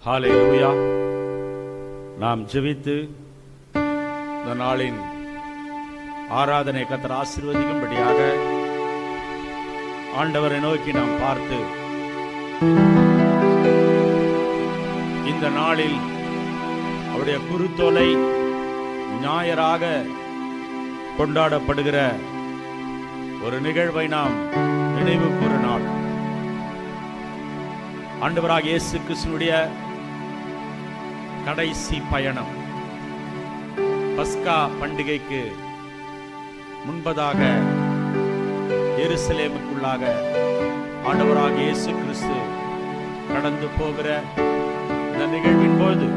ஹல்லேலூயா. நாம் ஜெபித்து இந்த நாளின் ஆராதனை கர்த்தர் ஆசீர்வதிக்கும்படியாக ஆண்டவரை நோக்கி நாம் பார்த்து இந்த நாளில் அவருடைய குருத்தோலை ஞாயிறாக கொண்டாடப்படுகிற ஒரு நிகழ்வை நாம் நினைவு கூற நாள். ஆண்டவராகிய இயேசு கிறிஸ்துவினுடைய கடைசி பயணம் பஸ்கா பண்டிகைக்கு முன்பதாக எருசலேமுக்குள்ளாக ஆண்டவராகிய இயேசு கிறிஸ்து கடந்து போகிற இந்த நிகழ்வின் போது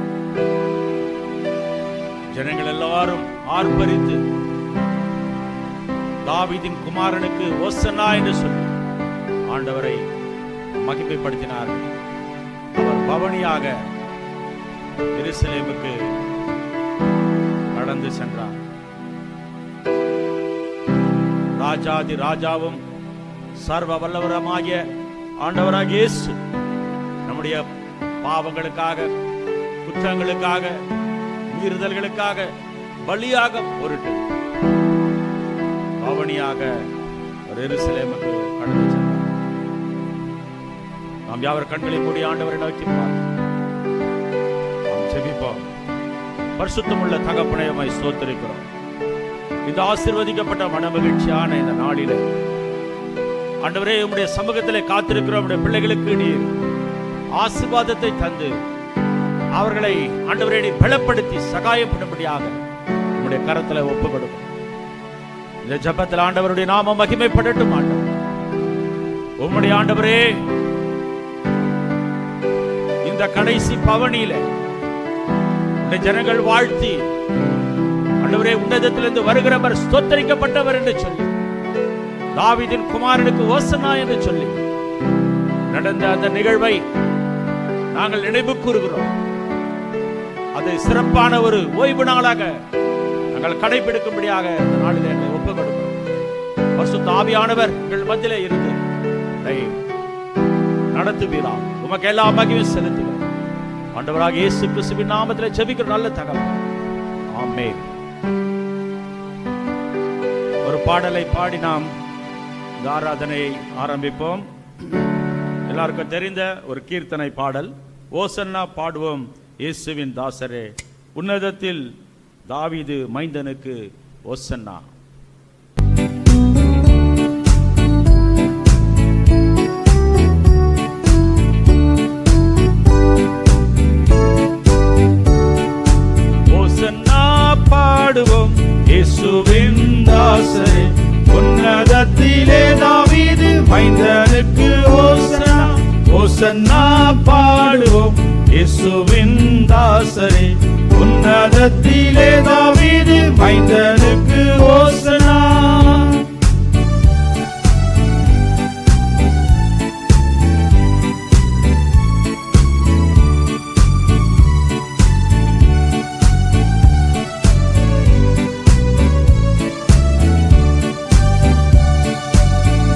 ஜனங்கள் எல்லாரும் ஆர்ப்பரித்து தாவீதின் குமாரனுக்கு ஓசன்னா என்று சொல்லி ஆண்டவரை மகிமைப்படுத்தினார்கள். அவர் பவனியாக எருசலேமுக்கு கடந்து சென்றார். ராஜாதி ராஜாவும் சர்வ வல்லவரமாகிய ஆண்டவராகிய இயேசு நம்முடைய பாவங்களுக்காக, குற்றங்களுக்காக, மீறுதல்களுக்காக பலியாக பொருட்டு பவனியாக எருசலேமுக்கு கடந்து சென்றார். நாம் யாவர் கண்களை மூடி ஆண்டவரை நோக்கி ஜெபிப்போம். பரிசுத்தமுள்ள தகப்பனே, உம்மை ஸ்தோத்திரிக்கிறோம். இந்த ஆசீர்வதிக்கப்பட்ட மனமகிழ்ச்சியான இந்த நாளிலே ஆண்டவரே, உம்முடைய சமூகத்திலே காத்திருக்கிற உம்முடைய பிள்ளைகளுக்கு நீர் ஆசீர்வாதத்தை தந்து அவர்களை ஆண்டவரே நீர் பலப்படுத்தி சகாயப்படும்படியாக உம்முடைய கரத்திலே ஒப்பு கொடுக்கும். இந்த ஜெபத்தில் ஆண்டவருடைய நாமம் மகிமைப்படட்டும். ஆண்டவர் உம்முடைய ஆண்டவரே இந்த கடைசி பவனியில ஜனங்கள் வாழ்த்தி ஆண்டவரே உன்னதத்திலிருந்து வருகிறவர் ஸ்தோத்திரிக்கப்பட்டவர் என்று சொல்லி தாவீதின் குமாரனுக்கு ஓசன்னா என்று சொல்லி நடந்த அந்த நிகழ்வை நாங்கள் நினைவு கூறுகிறோம். அது சிறப்பான ஒரு ஓய்வு நாளாக நாங்கள் கடைபிடிக்கும்படியாக இந்த நாளில் எங்களை ஒப்புக் கொடுக்கிறோம். பரிசுத்த ஆவியானவர் எங்கள் மத்தியிலே இருந்து நடத்துவீராக. உமக்கு எல்லா மகிமையும் செலுத்துகிறோம். ஆண்டவராகிய இயேசு கிறிஸ்துவின் நாமத்திலே ஜெபிக்கிற நல்ல தகப்பனே, ஆமென். ஒரு பாடலை பாடி நாம் இந்த ஆராதனையை ஆரம்பிப்போம். எல்லாருக்கும் தெரிந்த ஒரு கீர்த்தனை பாடல், ஓசன்னா பாடுவோம் இயேசுவின் தாசரே, உன்னதத்தில் தாவீது மைந்தனுக்கு ஓசன்னா. பாடுவோம் இயேசுவின் தாசரே, உன்னதத்திலே தாவீது மைந்தனுக்கு ஓசன்னா. ஓசன்னா பாடுவோம் இயேசுவின் தாசரே, உன்னதத்திலே தாவீது மைந்தனுக்கு ஓசன்னா.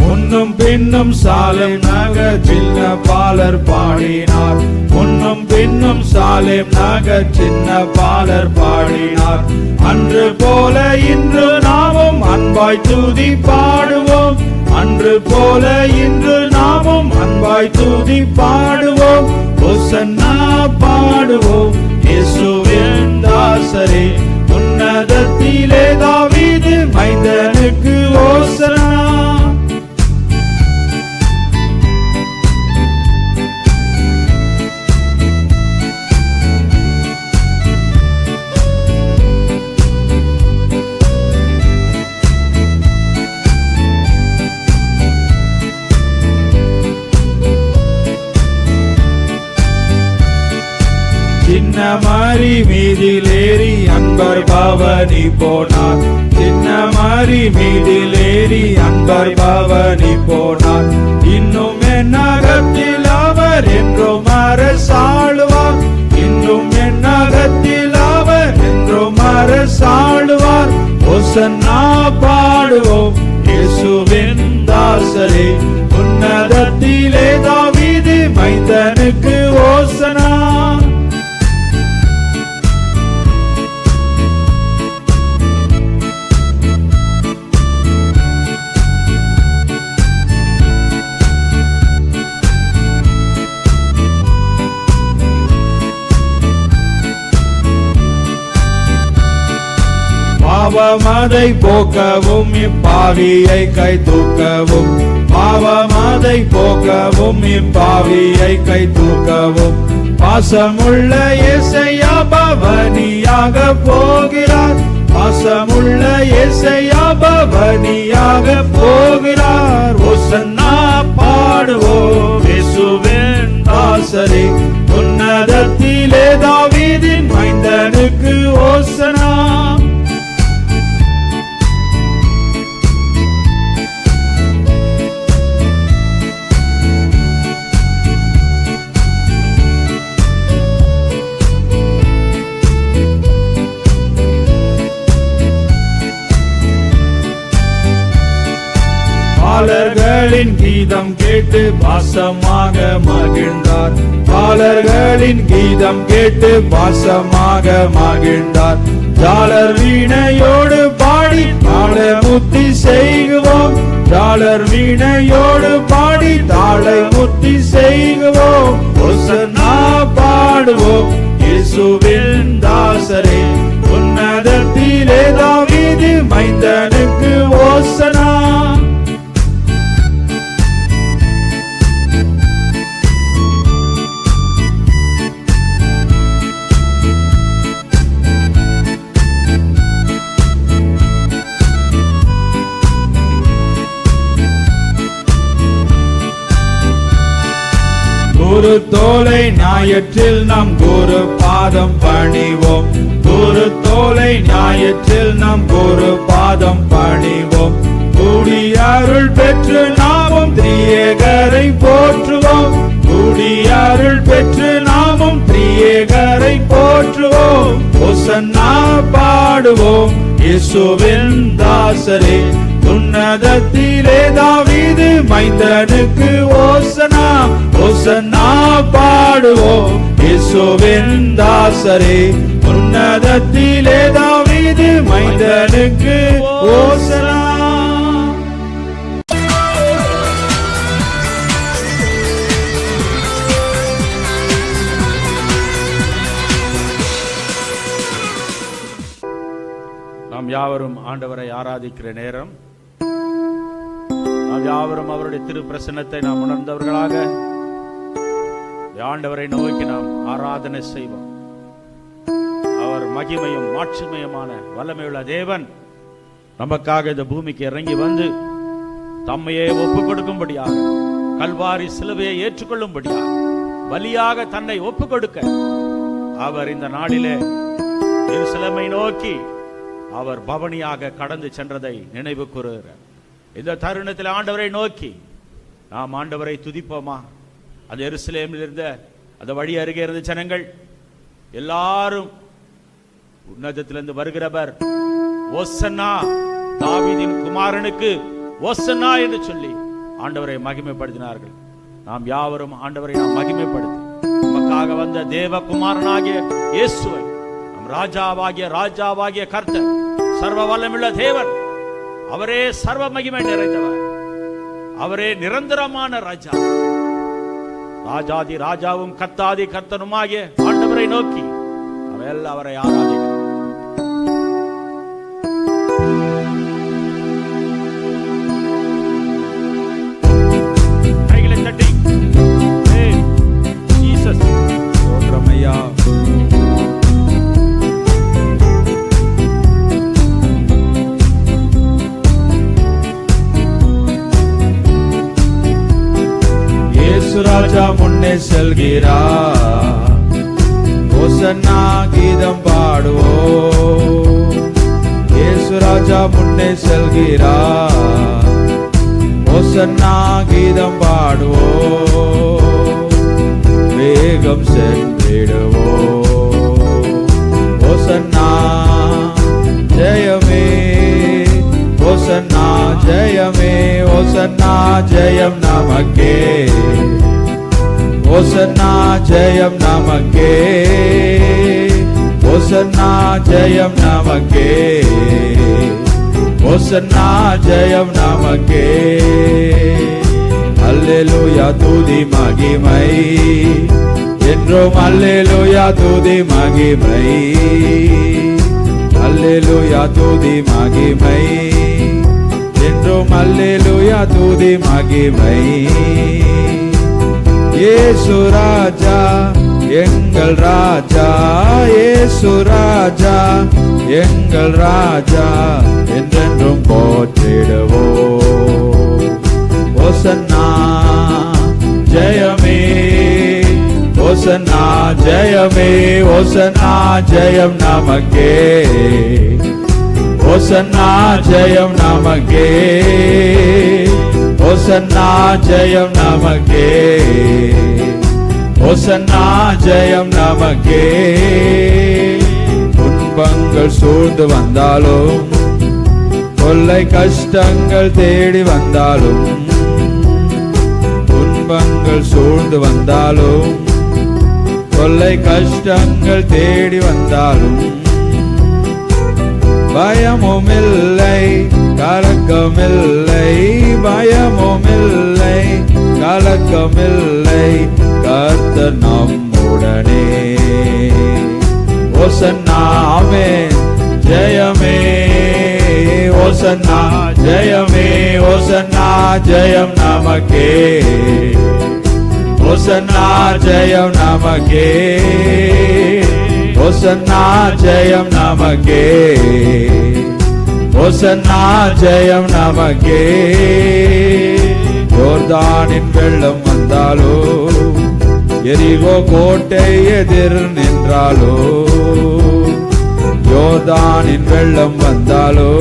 முன்னும் பின்னும் சாலேம் நகர் சின்ன பாலர் பாடினார். முன்னும் பின்னும் சாலேம் நகர் சின்ன பாலர் பாடினார். அன்று போல இன்று நாமும் அன்பாய் துதி பாடுவோம். அன்று போல இன்று நாமும் அன்பாய் துதி பாடுவோம். ஓசன்னா பாடுவோம் இயேசுவின் தாசரே, உன்னதத்திலே தாவீது மைந்தனுக்கு ஓசன்னா. சின்ன மாரி மீதிலேறி அன்பர் பவனி போனார். சின்ன மாரி மீதிலேறி அன்பர் பவனி போனார். இன்னும் என் அகத்தில் அவர் என்றும் அரசாளுவார். இன்னும் என் அகத்தில் அவர் என்றும் அரசாளுவார். ஓசன்னா பாடுவோம் இயேசுவின் தாசரே, உன்னதத்திலே தாவீது மைந்தனுக்கு ஓசன்னா. பாவமதை போக்கவும் இப்பாவியை கை தூக்கவும், பாவமதை போக்கவும் இப்பாவியை கை தூக்கவும், பாசமுள்ள இயேசையா பவனியாக போகிறார், பாசமுள்ள இயேசையா பவனியாக போகிறார். ஓசன்னா பாடுவோம் இயேசுவின் தாசரே, உன்னதத்திலே தாவீதின் மைந்தனுக்கு ஓசனா. பாலர்களின் கீதம் கேட்டு பாசமாக மகிழ்ந்தார், பாலர்களின் கீதம் கேட்டு பாசமாக மகிழ்ந்தார். ஜாலர் வீணையோடு பாடி தாளமுத்தி செய்குவோம், ஜாலர் வீணையோடு பாடி தாளமுத்தி செய்குவோம். ஓசன்னா பாடுவோம் இயேசுவின் தாசரே, உன்னதத்திலே தாவீது மைந்தனுக்கு ஓசனா. குரு தோலை ஞாயிற்றில் நாம் குரு பாதம் பணிவோம், குரு தோலை ஞாயிற்றில் நாம் குரு பாதம் பணிவோம். கூடி அருள் பெற்று நாமும் திரியேகரை போற்றுவோம், கூடி அருள் பெற்று நாமும் திரியேகரை போற்றுவோம். ஓசன்னா பாடுவோம் இயேசுவின் தாசரே, உன்னதத்திலே தாவீது மைந்தனுக்கு ஓசனா. ஓசன்னா பாடுவோம் இயேசுவின் தாசரே, உன்னதத்திலே தாவீது மைந்தனுக்கு ஓசனா. நாம் யாவரும் ஆண்டவரை ஆராதிக்கிற நேரம், நாம் யாவரும் அவருடைய திரு பிரசன்னத்தை நாம் உணர்ந்தவர்களாக ஆண்டவரை நோக்கி நாம் ஆராதனை செய்வோம். அவர் மகிமையும் மாட்சிமயமான வல்லமையுள்ள தேவன் நமக்காக இந்த பூமிக்கு இறங்கி வந்து தம்மையே ஒப்புக் கொடுக்கும்படியாக, கல்வாரி சிலுவையை ஏற்றுக்கொள்ளும்படியாக, பலியாக தன்னை ஒப்புக் கொடுக்க அவர் இந்த நாளிலே எருசலேமை நோக்கி அவர் பவனியாக கடந்து சென்றதை நினைவு கூறுகிறார். இந்த தருணத்தில் ஆண்டவரை நோக்கி நாம் ஆண்டவரை துதிப்போமா? அந்த எருசலேமில் இருந்த அந்த வழி அருகே இருந்த ஜனங்கள் எல்லாரும் உன்னதத்திலிருந்து வருகிறவர் ஓசன்னா, தாவீதின் குமாரனுக்கு ஓசன்னா என்று சொல்லி ஆண்டவரை மகிமைப்படுத்தினார்கள். நாம் யாவரும் ஆண்டவரை நாம் மகிமைப்படுத்தி நமக்காக வந்த தேவகுமாரனாகிய இயேசுவை, நம் ராஜாவாகிய கர்த்தர், சர்வ வல்லமையுள்ள தேவன், அவரே சர்வ மகிமை நிறைந்தவர், அவரே நிரந்தரமான ராஜா, ராஜாதி ராஜாவும் கர்த்தாதி கர்த்தனுமாகிய ஆண்டவரை நோக்கி அவரை ஆராதிக்கிறோம். கைகளை தட்டி ஜீசஸ் சோத்ரமையா. ராஜா முன்னே செல்கிறார், ஓசன்னா கீதம் பாடுவோம். இயேசு ராஜா முன்னே செல்கிறார், ஓசன்னா கீதம் பாடுவோம். வேகம் சென்றிடுவோம், ஓசன்னா ஜெயமே, ஓசன்னா ஜெயமே, ஓசன்னா ஜெயம் நமக்கே, ஓசன்னா ஜெயம் நமக்கே, ஓசன்னா ஜெயம் நமக்கே, ஓசன்னா ஜெயம் நமக்கே. அல்லேலூயா துதி மகிமை என்றும், அல்லேலூயா துதி மகிமை, அல்லேலூயா துதி மகிமை, என்றும் அல்லேலூயா துதி மகிமை. இயேசு ராஜா எங்கள் ராஜா, இயேசு ராஜா எங்கள் ராஜா, என்றென்றும் போற்றிடுவோம். ஓசன்னா ஜெயமே, ஓசன்னா ஜெயமே, ஓசன்னா ஜெயம் நமக்கே, ஓசன்னா ஜெயம் நமக்கே, ஓசன்னா ஜெயம் நமக்கே, ஓசன்னா ஜெயம் நமக்கே. துன்பங்கள் சூழ்ந்து வந்தாலும், கொள்ளை கஷ்டங்கள் தேடி வந்தாலும், துன்பங்கள் சூழ்ந்து வந்தாலும், கொள்ளை கஷ்டங்கள் தேடி வந்தாலும், பயமுமில்லை கலக்கமில்லை, பயமுமில்லை கலக்கமில்லை, கர்த்தர் நம்முடனே. ஓசன்னா ஆமென் ஜெயமே, ஓசன்னா ஜெயமே, ஓசன்னா ஜெயம் நமக்கே, ஓசன்னா ஜெயம் நமக்கே, ஓசன்னா ஜெயம் நமக்கே, ஓசன்னா ஜெயம் நமக்கே. யோர்தானின் வெள்ளம் வந்தாலோ, எரிகோ கோட்டை எதிர் நின்றாலோ, யோர்தானின் வெள்ளம் வந்தாலோ,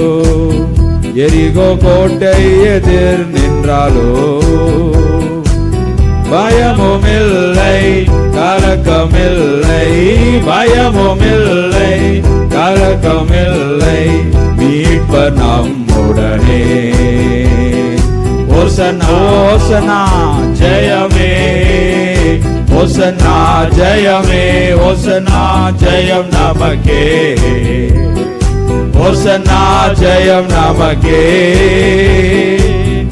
எரிகோ கோட்டை எதிர் நின்றாலோ, பயமுமில்லை கலக்கமில்லை, பயமுமில்லை கலக்கமில்லை, மீட்பர் நம்முடனே. ஓசன்னா ஓசன்னா ஜெயமே, ஓசன்னா ஜெயமே, ஓசன்னா ஜெயம் நமக்கே, ஓசன்னா ஜெயம் நமக்கே,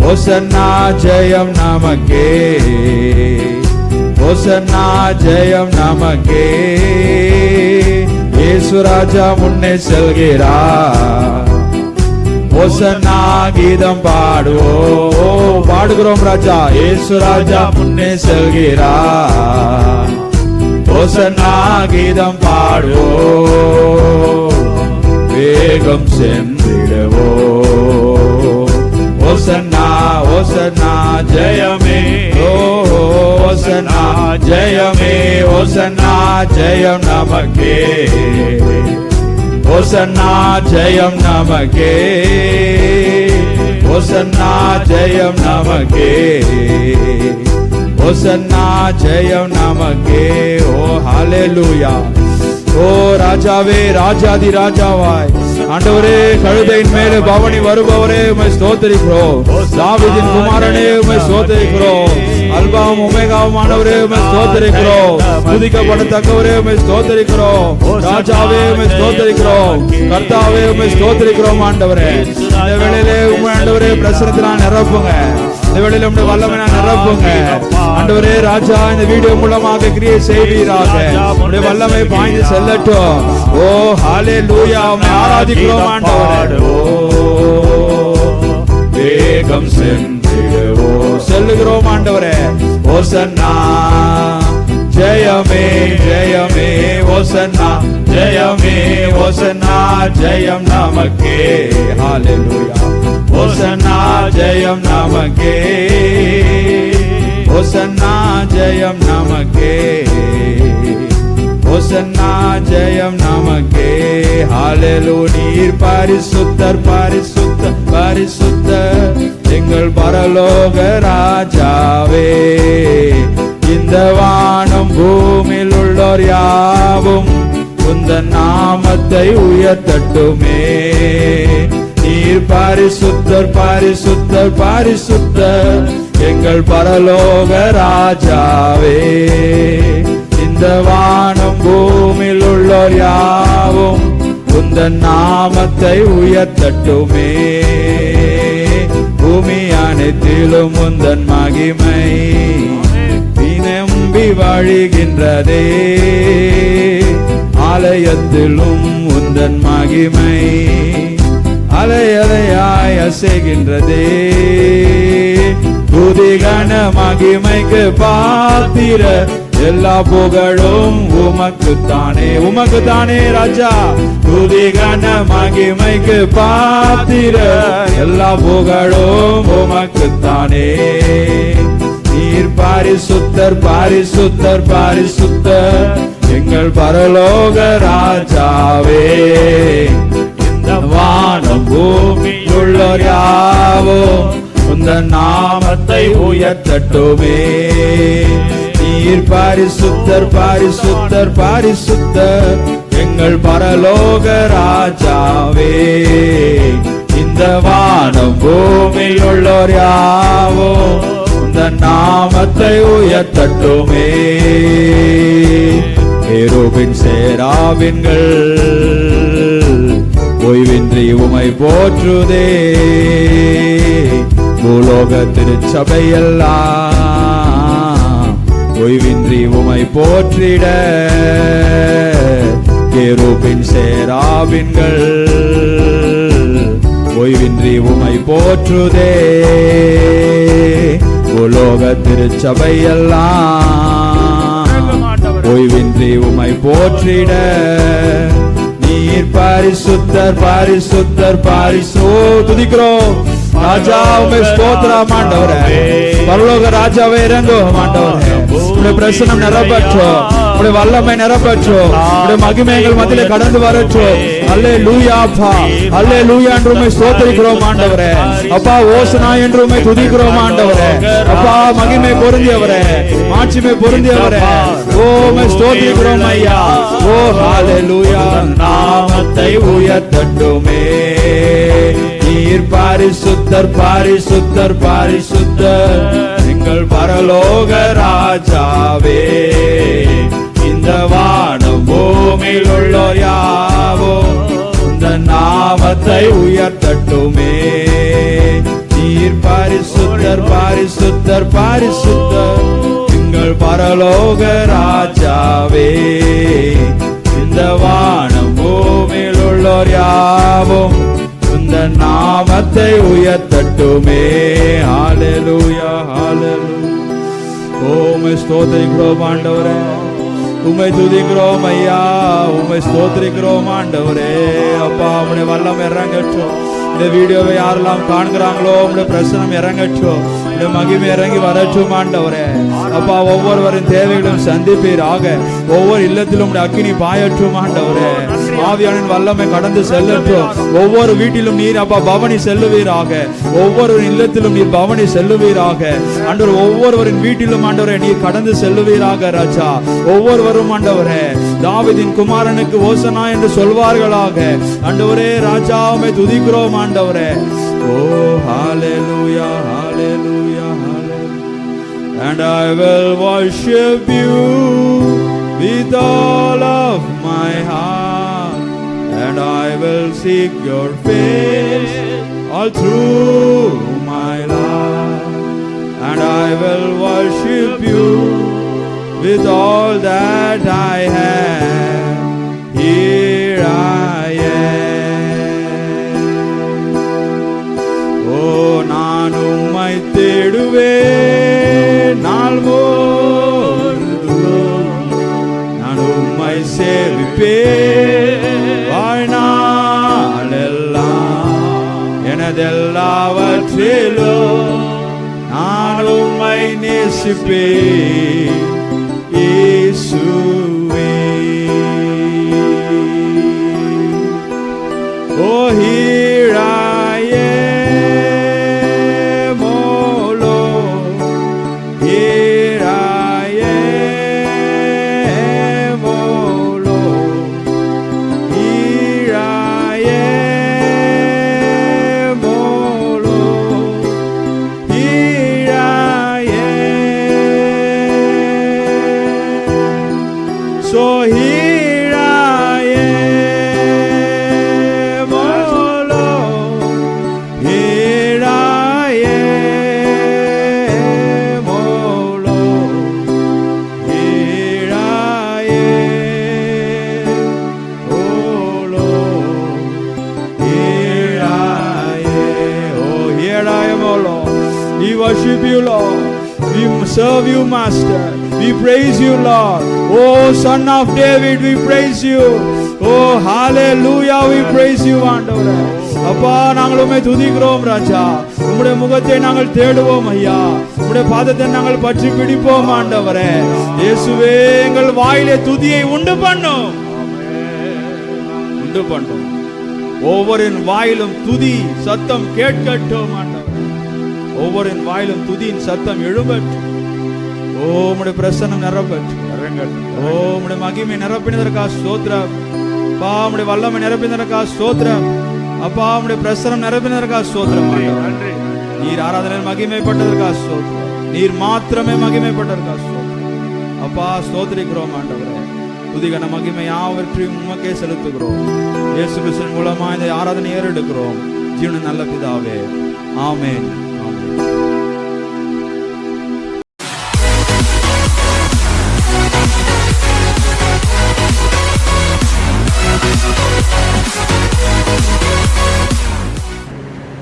ஓசன்னா ஜெயம் நமக்கே, ஓசன்னா ஜெயம் நமக்கே. இயேசு ராஜா முன்னே செல்கிறார், ஓசன்னா கீதம் பாடுவோம், பாடுகிறோம் ராஜா. இயேசு ராஜா முன்னே செல்கிறார், ஓசன்னா கீதம் பாடுவோம், வேகம் சென்றிடுவோம். ஓசன்னா ஓசன்னா ஜெயமே, ஓசன்னா ஜெயமே, ஓசன்னா ஜெயம் நமக்கே, ஓசன்னா ஜெயம் நமக்கே, ஓசன்னா ஜெயம் நமக்கே, ஓசன்னா ஜெயம் நமக்கே. ஓ ஹalleluya. ஓ ராஜாவே, ராஜாதி ராஜாவாய் ஆண்டவரே, கழுதையின் மேலே பவனி வருபவரே உம்மை ஸ்தோத்திரிக்கிறோம். தாவீதின் குமாரனே உம்மை ஸ்தோத்திரிக்கிறோம். அல்பாவும் ஒமேகாவும் ஆனவரே உம்மை ஸ்தோத்திரிக்கிறோம். துதிக்கப்படத்தக்கவரே உம்மை ஸ்தோத்திரிக்கிறோம். ராஜாவே உம்மை ஸ்தோத்திரிக்கிறோம். கர்த்தாவே உம்மை ஸ்தோத்திரிக்கிறோம். ஆண்டவரே, இந்த வேளையிலே உம்மை ஆண்டவரே பிரசன்னத்தினால் நிரப்புங்க. இந்த வேளையில உம்முடைய வல்லமையை நிரப்புங்க ஆண்டவரே. ராஜா, இந்த வீடியோ மூலமாக கிரியை செய்வீராக. உம்முடைய வல்லமை பாய்ந்து செல்லட்டும். ஓ ஹalleluya. உம்மை ஆராதிக்கிறோம் ஆண்டவரே. வேகம் சென்றிடுவோம், செல்லுகிறோம் ஆண்டவரே. ஓசன்னா ஜெயமே, ஜெயமே, ஓசன்னா ஜெயமே, ஓசன்னா ஜெயம் நமக்கே. ஹalleluya. ஓசன்னா ஜெயம் நமக்கே, ஓசன்னா ஜெயம் நமக்கே, ஓசன்னா ஜெயம் நமக்கே. ஹalleluya. நீர் பரிசுத்தர், பரிசுத்தர், பரிசுத்தர், எங்கள் பரலோக ராஜாவே. இந்த வானம் பூமியில் உள்ளோர் யாவும் உந்தன் நாமத்தை உயர்த்தட்டுமே. நீர் பரிசுத்தர், பரிசுத்தர், பரிசுத்தர், எங்கள் பரலோக ராஜாவே. இந்த வானம் பூமியில் உள்ளோர் யாவும் உந்தன் நாமத்தை உயர்த்தட்டுமே. பூமி அனைத்திலும் உந்தன் மகிமை நம்பி வழிகின்றதே. ஆலயத்திலும் உந்த உந்தன் மகிமை அலை அலையாய் அசைகின்றதே. துதி கன மகிமைக்கு பாத்திர எல்லா புகழும் உமக்குத்தானே, உமக்குத்தானே ராஜா. துதி கன மகிமைக்கு பாத்திர எல்லா புகழும் உமக்குத்தானே. நீர் பாரிசுத்தர் பாரிசுத்தர் பாரிசுத்தர் எங்கள் பரலோக ராஜாவே. இந்த வானம் பூமியுள்ளோர் யாவும் உந்தன் நாமத்தை உயர்த்தட்டுமே. நீர் பாரிசுத்தர் பாரிசுத்தர் பாரிசுத்தர் எங்கள் பரலோக ராஜாவே. இந்த வானம் பூமியுள்ளோர் யாவும் உந்தன் நாமத்தை உயர்த்தட்டுமே. கேருபின் சேராபின்கள் ஓய்வின்றி உமை போற்றுதே. பூலோக திருச்சபையெல்லாம் ஓய்வின்றி உமை போற்றிட. கேருபின் சேராபின்கள் ஓய்வின்றி உமை போற்றுதே. பூலோக திருச்சபையெல்லாம் ஓய்வின்றி உமை போற்றிட. நீர் பாரிசுத்தர் பாரிசுத்தர் பாரிசோ. துதிக்கிறோம் ராஜா, உம்மை ஸ்தோத்திரம் ஆண்டவரே. பரலோக ராஜாவே இறங்கும் ஆண்டவரே. உம்முடைய பிரசன்னம் நிரப்பட்டும், உம்முடைய வல்லமை நிரப்பட்டும், உம்முடைய மகிமைகள் மத்தியிலே கடந்து வரட்டும். அல்லேலூயா அப்பா, அல்லேலூயா என்று உம்மை ஸ்தோத்திரிக்கிறோம் ஆண்டவரே. அப்பா ஓசனா என்று உம்மை துதிக்கிறோம் ஆண்டவரே. அப்பா மகிமை பொருந்தியவரே, மாட்சிமை பொருந்தியவரே, ஓ உம்மை ஸ்தோத்திரிக்கிறோம் ஐயா. ஓ ஹalleluya, நாமத்தை உயர்த்தட்டுமே. நீர் பாரிசுத்தர் பாரிசுத்தர் பாரிசுத்தர் எங்கள் பரலோக ராஜாவே. இந்த வானம் பூமியில் உள்ளோர் யாவும் உந்தன் நாமத்தை உயர்த்தட்டுமே. நீர் பாரிசுத்தர் பாரிசுத்தர் பாரிசுத்தர் எங்கள் பரலோக ராஜாவே. இந்த வானம் பூமியில் உள்ளோர் யாவும் உந்தன் நாமத்தை உயர்த்தட்டுமே. ஹalleluya ஹalleluya. உம்மை ஸ்தோத்திரிக்கிறோம் ஆண்டவரே, உம்மை துதிக்கிறோம் ஐயா, உம்மை ஸ்தோத்திரிக்கிறோம் ஆண்டவரே. அப்பா உம்முடைய வல்லம் இறங்கட்டும். இந்த வீடியோவை யாரெல்லாம் காண்கிறாங்களோ உம்முடைய பிரசனம் இறங்கட்டும், உம்முடைய மகிமை இறங்கி வரட்டும் ஆண்டவரே. அப்பா ஒவ்வொருவரின் தேவைகளும் சந்திப்பீராக. ஒவ்வொரு இல்லத்திலும் உம்முடைய அக்கினி பாயட்டும் ஆண்டவரே. ஆவியானின் வல்லமை கடந்து செல்லட்டும். ஒவ்வொரு வீட்டிலும் நீர் அப்பா பவனி செல்லுவீராக. ஒவ்வொரு இல்லத்திலும் நீர் பவனி செல்லுவீராக ஆண்டவர். ஒவ்வொருவரின் வீட்டிலும் ஆண்டவரே நீர் கடந்து செல்லுவீராக ராஜா. ஒவ்வொருவரும் ஆண்டவரே தாவீதின் குமாரனுக்கு ஓசனா என்று சொல்வார்களாக ஆண்டவரே. ராஜா உம்மை துதிக்கிறோம் ஆண்டவரே. ஓ ஹalleluya hallelujah hallelujah. And I will worship you with all of my heart, and I will seek your face all through my life, and I will worship you with all that I have. Here I am. Oh, நான் உம்மை தேடுவேன் நாள் முழுதும், நான் உம்மை சேவிப்பேன் வாழ்நாளெல்லாம். எனதெல்லாவற்றிலும் நான் உம்மை நேசிப்பேன் இயேசுவே. Oh, here I am, oh Lord, here I am, oh Lord, here I am, oh Lord, here I am. So here I am, oh Lord, here I am, oh Lord, here I am, oh Lord. serve you, Master. We praise you, Lord. Oh, Son of David, we praise you. Oh, hallelujah, we praise you, ஆண்டவரே. அப்பா, நாங்கள் உம்மை துதிக்கிறோம் ராஜா. உம்முடைய முகத்தை நாங்கள் தேடுவோம் ஐயா. உம்முடைய பாதத்தை நாங்கள் பற்றி பிடிப்போம் ஆண்டவரே. இயேசுவே, எங்கள் வாயிலே துதியை உண்டு பண்ணும். உண்டு பண்ணும். ஒவ்வொரு வாயிலும் துதி சத்தம் கேட்கட்டும் ஆண்டவரே. ஒவ்வொரு வாயிலும் துதியின் சத்தம் எழும்பட்டும். ஓ, உம்முடைய பிரசன்னம் நிரப்பட்டும். ஓ, உம்முடைய மகிமை நிரப்பினதற்காக ஸ்தோத்திரம். அப்பா, உம்முடைய வல்லமை நிரப்பினதற்காக ஸ்தோத்திரம். அப்பா, உம்முடைய பிரசன்னம் நிரப்பினதற்காக ஸ்தோத்திரம். நீர் ஆராதனையில் மகிமைப்பட்டதற்காக ஸ்தோத்திரம். நீர் மாத்திரமே மகிமைப்பட்டதற்காக ஸ்தோத்திரம். அப்பா, ஸ்தோத்திரிக்கிறோம் ஆண்டவரே. துதிகன மகிமை யாவற்றையும் உமக்கே செலுத்துகிறோம். இயேசு கிறிஸ்துவின் மூலமா இந்த ஆராதனை ஏறெடுக்கிறோம். ஜீவன நல்ல பிதாவே, ஆமென்.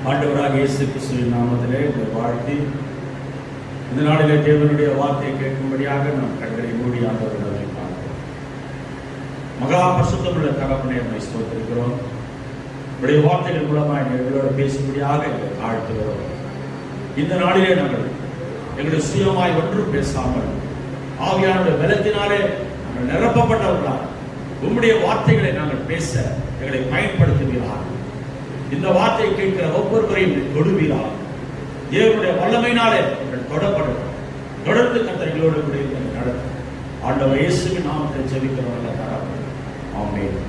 ஆண்டவராக இயேசு கிறிஸ்துவின் நாமத்திலே உங்களை வாழ்த்தி இந்த நாளிலே தேவனுடைய வார்த்தையை கேட்கும்படியாக நம் கண்களை மூடி ஆண்டவர்களை பார்க்கிறோம். மகா பரிசுத்தமுள்ள தகப்பனை நம்மை ஸ்தோத்திரிக்கிறோம். உடைய வார்த்தைகள் மூலமாக எங்களோட பேசும்படியாக எங்களை தாழ்த்துகிறோம். இந்த நாளிலே நாங்கள் எங்களுடைய சுயமாய் ஒன்றும் பேசாமல் ஆவியானுடைய பலத்தினாலே நாங்கள் நிரப்பப்பட்டவர்களால் உம்முடைய வார்த்தைகளை நாங்கள் பேச எங்களை பயன்படுத்துகிறார். இந்த வார்த்தையை கேட்கிற ஒவ்வொருவரையும் தொடுவீராக. தேவனுடைய வல்லமையினாலே தொடப்படும். தொடர்ந்து கர்த்தர்களோடு கூட நடத்தும். ஆண்டவர் இயேசுவின் நாமத்தில் ஜெபிக்கிறோம். ஆமென்.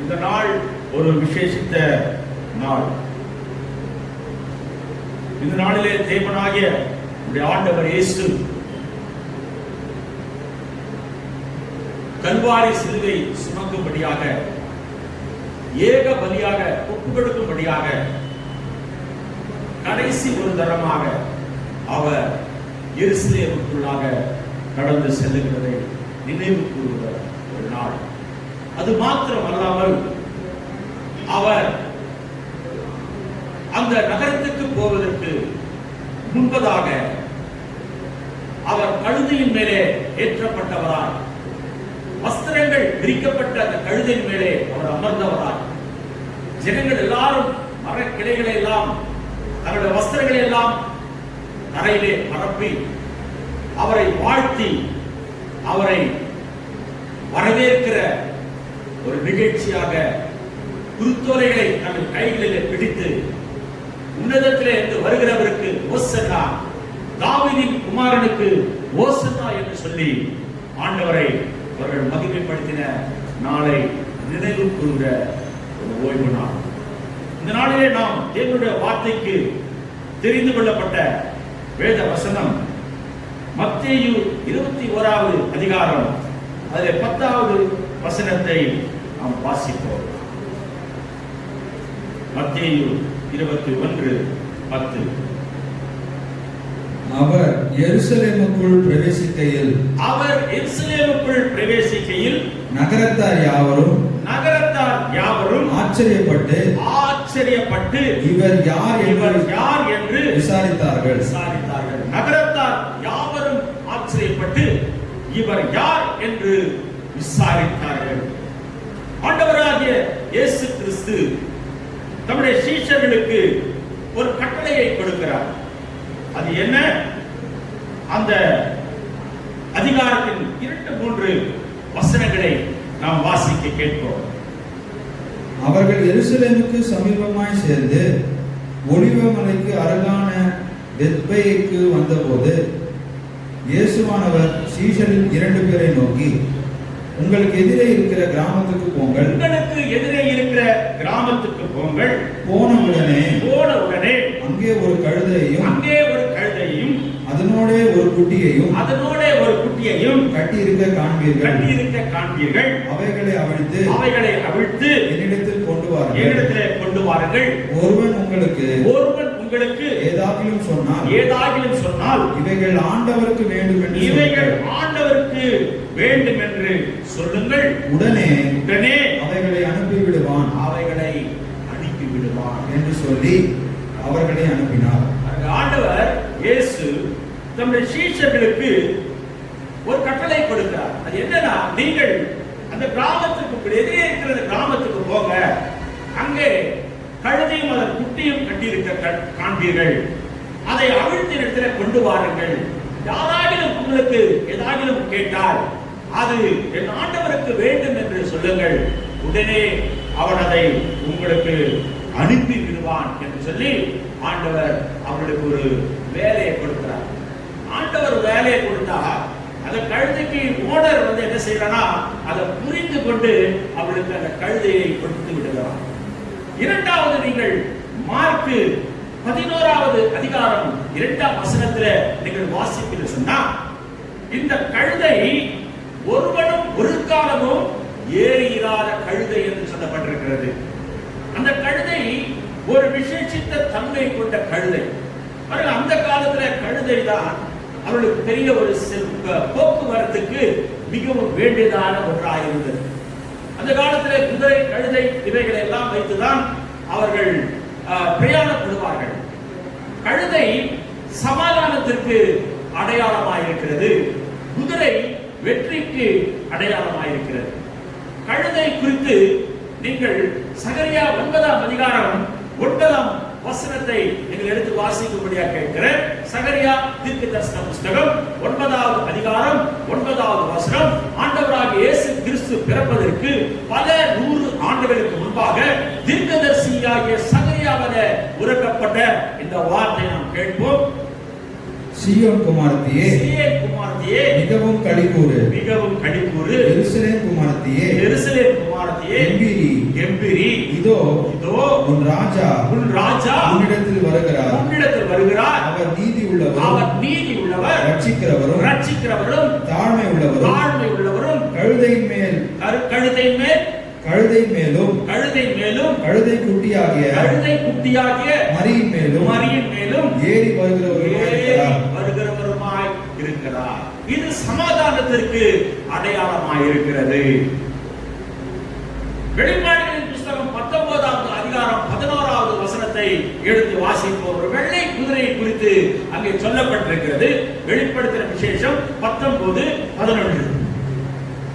இந்த நாள் ஒரு விசேஷித்த நாள். இந்த நாளிலே தேவனாகிய ஆண்டவர் இயேசு கல்வாரி சிலுவை சுமக்கும்படியாக ஏக பலியாக ஒப்புக் கொடுக்கும்படியாக கடைசி ஒரு தரமாக அவர் எருசலேமுக்குள்ளாக கடந்து செல்லுகிறதை நினைவு கூறுகிற ஒரு நாள். அது மாத்திரம் அல்லாமல் அவர் அந்த நகரத்துக்கு போவதற்கு முன்பதாக அவர் கழுதையின் மேலே ஏற்றப்பட்டவராய், வஸ்திரங்கள் விரிக்கப்பட்ட அந்த கழுதையின் மேலே அவர் அமர்ந்தவராய், ஜனங்கள் எல்லாரும் மரக்கிளைகளை எல்லாம் தங்களுடைய வஸ்திரங்களை எல்லாம் தரையிலே பரப்பி அவரை வாழ்த்தி அவரை வரவேற்கிற ஒரு நிகழ்ச்சியாக குருத்தோலைகளை தங்கள் கைகளிலே பிடித்து உன்னதத்திலே இருந்து வருகிறவருக்கு ஓசன்னா, தாவீதின் குமாரனுக்கு ஓசன்னா என்று சொல்லி ஆண்டவரை அவர்கள் மகிமைப்படுத்தின நாளை நினைவு கூறுகிற ஒரு ஓய்வு நாள். இந்த நாளிலே நாம் தேவனுடைய வார்த்தைக்கு தெரிந்து கொள்ளப்பட்ட வேத வசனம் மத்தேயு 21வது அதிகாரம் அதில் 10வது வசனத்தை நாம் வாசிப்போம். மத்தேயு 21:10. அவர் எருசலேமுக்குள் பிரவேசிக்கையில் நகரத்தார் யாவரும் ஆச்சரியப்பட்டு இவர் யார் என்று விசாரித்தார்கள். நகரத்தார் யாவரும் ஆச்சரியப்பட்டு இவர் யார் என்று விசாரித்தார்கள். ஆண்டவராகிய இயேசு கிறிஸ்து தம்முடைய சீஷர்களுக்கு ஒரு கட்டளையை கொடுக்கிறார். அது என்ன? அந்த அதிகாரத்தின் 2-3 வசனங்களை நாம் வாசிக்க கேட்போம். அவர்கள் எருசலேமுக்கு சமீபமாய் சேர்ந்து ஒலிவமலைக்கு அருகான பெத்பேயுக்கு வந்தபோது இயேசுவானவர் சீஷரில் 2 பேரை நோக்கி, உங்களுக்கு எதிரே இருக்கிற கிராமத்துக்கு போங்கள். போன உடனே அங்கே ஒரு கழுதையையும் அதனோட ஒரு குட்டியையும் கட்டியிருக்க காண்பீர்கள். அவைகளை அவிழ்த்து என்னிடத்தில் கொண்டு வாருங்கள். ஒருவன் உங்களுக்கு ஏதாகிலும் சொன்னால் இவைகள் ஆண்டவருக்கு வேண்டும் என்று சொல்லுங்கள். உடனே அவைகளை அனுப்பி விடுவான் என்று சொல்லி அவர்களை அனுப்பினார். ஆண்டவர் இயேசு தம்முடைய சீஷர்களுக்கு ஒரு கட்டளை கொடுக்கிறார். அது என்னன்னா, நீங்கள் அந்த கிராமத்துக்கு எதிரே இருக்கிற கிராமத்துக்கு போங்க, அங்கே கழுதையும் அதன் குட்டியும் கட்டியிருக்க காண்பீர்கள், அதை அவிழ்த்தின் இடத்துல கொண்டு வாருங்கள். யாராகிலும் உங்களுக்கு ஏதாகிலும் கேட்டால் அது என் ஆண்டவருக்கு வேண்டும் என்று சொல்லுங்கள், உடனே அவன் அதை உங்களுக்கு அனுப்பி விடுவான் என்று சொல்லி ஆண்டவர் அவர்களுக்கு ஒரு வேலையை கொடுக்கிறார். ஆண்டவர் வேலையை கொடுத்தா அந்த கழுதைக்கு ஓனர் வந்து என்ன செய்யறானா, அதை புரிந்து கொண்டு அவளுக்கு அந்த கழுதையை கொடுத்து விடுகிறார். இரண்டாவது, நீங்கள் மார்க்கு 11வது அதிகாரம் 2ஆம் வசனத்துல நீங்கள் வாசிப்பீங்க சொன்னா, இந்த கழுதை ஒருவனும் ஒரு காலமும் ஏறியிராத கழுதை என்று சொல்லப்பட்டிருக்கிறது. அந்த கழுதை ஒரு விசேஷித்த தன்மை கொண்ட கழுதை. அந்த காலத்துல கழுதை தான் அவர்களுக்கு பெரிய ஒரு போக்குவரத்துக்கு மிகவும் வேண்டியதான ஒன்றாக இருந்தது. அந்த காலத்துல குதிரை, கழுதை இவைகளை எல்லாம் வைத்துதான் அவர்கள் பிரயாணப்படுவார்கள். கழுதை சமாதானத்திற்கு அடையாளமாயிருக்கிறது, குதிரை வெற்றிக்கு அடையாளமாயிருக்கிறது. கழுதை குறித்து நீங்கள் சகரியா 9ஆம் அதிகாரம் 9ஆம் வசனத்தை நீங்கள் எடுத்து வாசிக்கும்படியாக கேட்கிறேன். சகரியா தீர்க்கதரிசன புத்தகம் 9வது அதிகாரம் 9வது வசனம். ஆண்டவராகிய இயேசு கிறிஸ்து பிறப்பதற்கு பல 100 ஆண்டுகளுக்கு முன்பாக தீர்க்கதரிசியாகிய சகரியாவிலே உரைக்கப்பட்ட இந்த வார்த்தை நாம் கேட்போம். சீயோன் குமாரத்தியே, சீயோன் குமாரத்தியே, மிகவும் களிகூரு, மிகவும் களிகூரு. எருசலேம் குமாரத்தியே, எருசலேம் குமாரத்தியே, எம்பிரி, எம்பிரி. இதோ இதோ உன் ராஜா உன்னிடத்தில் வருகிறார். உன்னிடத்தில் வருகிறார். அவர் நீதி உள்ளவர், அவர் நீதி உள்ளவர், ரட்சிக்கிறவரும், ரட்சிக்கிறவரும், தாழ்மை உள்ளவரும், தாழ்மை உள்ளவரும், கழுதையின் மேல், கழுதையின் மேல், கழுதையின் மேலும், கழுதையின் மேலும், கழுதை குட்டியாகிய, கழுதை குட்டியாகிய மரியின் மேலும், மரியின் மேலும் ஏறி வருகிறவருமாய் இருக்கிறார். இது சமாதானத்திற்கு அடையாளமாய் இருக்கிறது. வெளிப்பாடுகளின் புத்தகம் 19வது அதிகாரம் 11வது வசனத்தை எடுத்து வாசிப்போம். ஒரு வெள்ளை குதிரை குறித்து அங்கே சொல்லப்பட்டிருக்கிறது. வெளிப்படுத்தின விசேஷம் 19:11.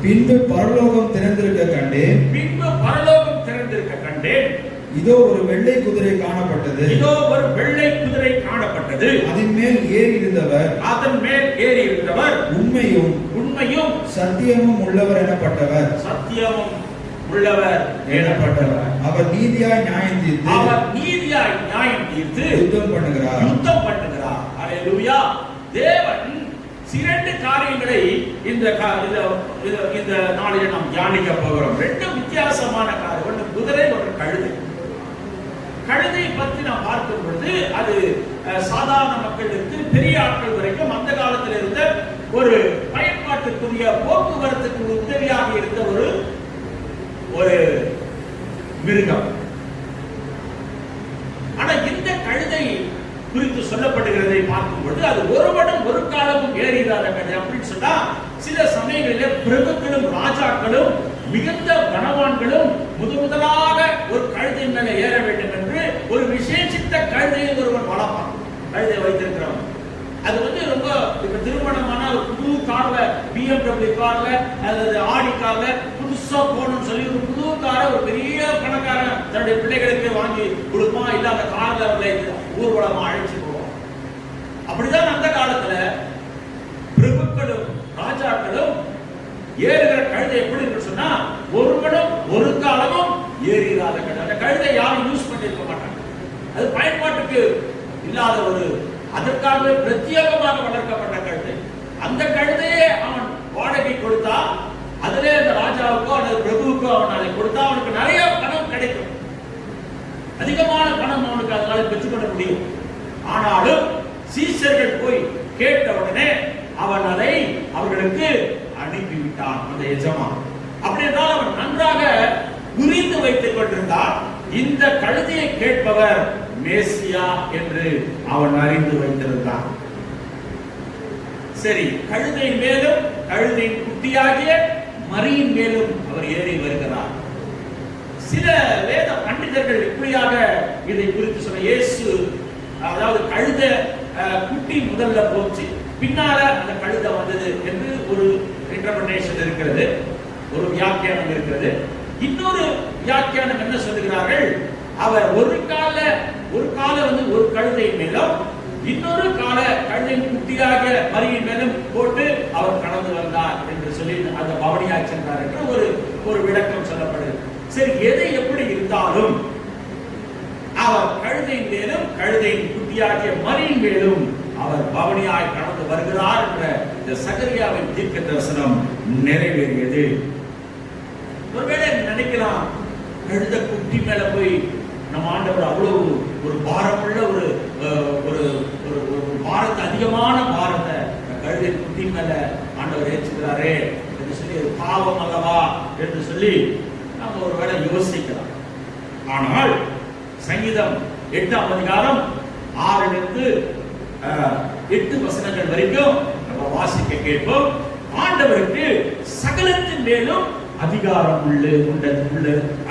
பின்பு பரலோகம் திறந்திருக்க கண்டேன், பின்பு பரலோகம் திறந்திருக்க கண்டேன். இதோ ஒரு வெள்ளை குதிரை காணப்பட்டது, இதோ ஒரு வெள்ளை குதிரை காணப்பட்டது. அதன் மேல் ஏறி இருந்தவர், அதன் மேல் ஏறி இருந்தவர் உண்மையும் உண்மையும் சத்தியமும் உள்ளவர் எனப்பட்டவர், சத்தியமும் உள்ளவர் எனப்பட்டவர். அவர் நீதியாய் நியாயம் தீர்த்து, அவர் நீதியாய் நியாயம் தீர்த்து யுத்தம் பண்ணுகிறார், யுத்தம் பண்ணுகிறார். அல்லேலூயா. தேவன் 2 காரியங்களை இந்த நாளில் நாம் தியானிக்க போகிறோம். 2 வித்தியாசமான காரியம், ஒன்று குதிரை, ஒன்று கழுதை. கழுதை பற்றி நாம் பார்க்கும் பொழுது அது சாதாரண மக்களுக்கு பெரிய ஆட்கள் வரைக்கும் அந்த காலத்தில் இருந்த ஒரு பயன்பாட்டுக்குரிய போக்குவரத்துக்கு உதவியாக இருந்த ஒரு மிருகம். ஆனா இந்த கழுதை குறித்து சொல்லப்படுகிறதை பார்க்கும் பொழுது அது ஒருவனும் ஒரு காலமும் ஏறிடாத கழுதை. அப்படின்னு சொன்னா சில சமயங்களில் பிரபுக்களும் ராஜாக்களும் மிகுந்த கனவான்களும் முதலாக ஒரு கழுதையின் மேல ஏற வேண்டும் என்று ஒரு விசேஷித்த கழுதையை ஒருவன் வளர்ப்பான். கழுதை வைத்திருக்கிறவன் அது ரொம்ப இப்ப திருமணமான ஒரு புது கார்ல, BMW கார்ல அல்லது ஆடி கார்ல புதுசா போகணும்னு சொல்லி ஒரு புது காரை ஒரு பெரிய பணக்காரன் தன்னுடைய பிள்ளைகளுக்கு வாங்கி கொடுப்பான். இல்ல அந்த கார்ல அவர்களை ஊர்வலமா அழைச்சு போவோம். அப்படிதான் அந்த காலத்துல பிரபுக்களும் ராஜாக்களும் ஏறுகிற கழுதை எப்படி இருக்கு சொன்னா, ஒருவனும் ஒரு காலமும் ஏறிடாத கழுதை. அந்த கழுதை யாரும் யூஸ் பண்ணிருக்க மாட்டாங்க. அது பயன்பாட்டுக்கு இல்லாத அதற்காகவே பிரத்யேகமாக வளர்க்கப்பட்ட கழுதை. அந்த கழுதையே அவன் வாடகை கொடுத்தா, அதிலே அந்த ராஜாவுக்கோ அல்லது பிரபுவுக்கோ அவன் அதை கொடுத்தா அவனுக்கு நிறைய பணம் கிடைக்கும். அதிகமான பணம் அவனுக்கு அதனால பெற்றுக்கொள்ள முடியும். ஆனாலும் சீஷர்கள் போய் கேட்ட உடனே அவன் அதை அவர்களுக்கு அனுப்பிவிட்டான் அந்த எஜமான். அப்படி என்றால் அவன் நன்றாக புரிந்து வைத்துக் கொண்டிருந்தான். இந்த கழுதையை கேட்பவர் மேசியா என்று அவன் அறிந்து வைத்திருந்தான். சரி, கழுதை மேலும், கழுதை குட்டியாகிய மரியின் மேலும் அவர் ஏறி வருகிறார். சில வேத பண்டிதர்கள் இப்படியாக இதை குறித்து சொன்ன, இயேசு அதாவது குட்டி முதல்ல போச்சு, பின்னால அந்த கழுதை வந்தது என்று ஒரு இன்டர்பிரேஷன் இருக்கிறது, ஒரு வியாக்கியானம் இருக்கிறது. இன்னொரு வியாக்கியானம் என்ன சொல்லுகிறார்கள், அவர் ஒரு கால வந்து ஒரு கழுதை மேலும் இன்னொரு கால கழுதையின் குட்டியாக மரியின் மேலும் போட்டு அவர் கடந்து வந்தார் என்று சொல்லி அந்த பவனியாய் சென்றார் என்று ஒரு விளக்கம் சொல்லப்படுது. சரி, எதை எப்படி இருந்தாலும் அவர் கழுதையின் மேலும் கழுதையின் குட்டியாகிய மரியின் மேலும் அவர் பவனியாய் கடந்து வருகிறார் என்ற இந்த சகரியாவின் தீர்க்க தரிசனம் நிறைவேறியது. ஒருவேளை நினைக்கலாம், கழுத குட்டி மேல போய் நம்ம ஆண்டவர் அவ்வளவு ஒரு பாரமுள்ள ஒரு பாரத்தை, அதிகமான பாரத்தை கழுதை குட்டி மேல ஆண்டவர் ஏற்றுகிறாரே என்று சொல்லி பாவம் அல்லவா என்று சொல்லி நம்ம ஒருவேளை யோசிக்கலாம். ஆனால் சங்கீதம் 8ஆம் அதிகாரம் 6 8 வசனங்கள் வரைக்கும் நம்ம வாசிக்க கேட்போம். ஆண்டவருக்கு சகலத்தின் மேலும் அதிகாரம் உள்ள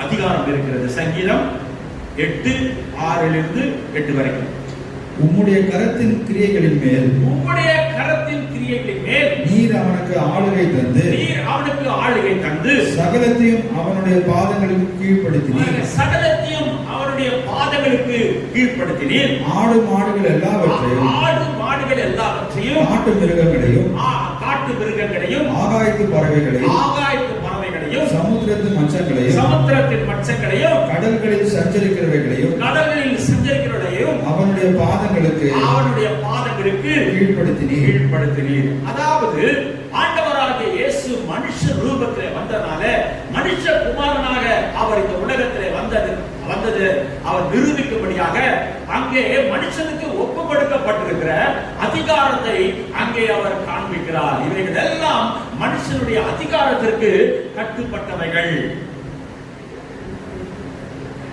அதிகாரம் இருக்கிறது. சங்கீதம் 8:6 வரைக்கும். உம்முடைய கரத்தின் கிரியைகளின் மேல் நீர் அவனுக்கு ஆளுகை தந்து சகலத்தையும் அவனுடைய பாதங்களுக்கு கீழ்ப்படுத்தினீர். ஆடு மாடுகள் எல்லாவற்றையும் காட்டு மிருகங்களையும் ஆகாயத்து பறவைகளையும் சமுத்திரத்தின் மச்சங்களையும் கடல்களில் சஞ்சரிக்கிறவைகளையும் அவனுடைய பாதங்களுக்கு கீழ்ப்படுத்தினீர். அதாவது ஆண்டவராகிய இயேசு மனுஷ ரூபத்திலே வந்தனால, மனுஷ குமாரனாக அவர் இந்த உலகத்திலே வந்தது அவர் நிரூபிக்கும்படியாக அங்கே மனுஷனுக்கு ஒப்பு கொடுக்கப்பட்டிருக்கிற அதிகாரத்தை அங்கே அவர் காண்பிக்கிறார். இவைகள் எல்லாம் மனுஷனுடைய அதிகாரத்திற்கு கட்டுப்பட்டவைகள்.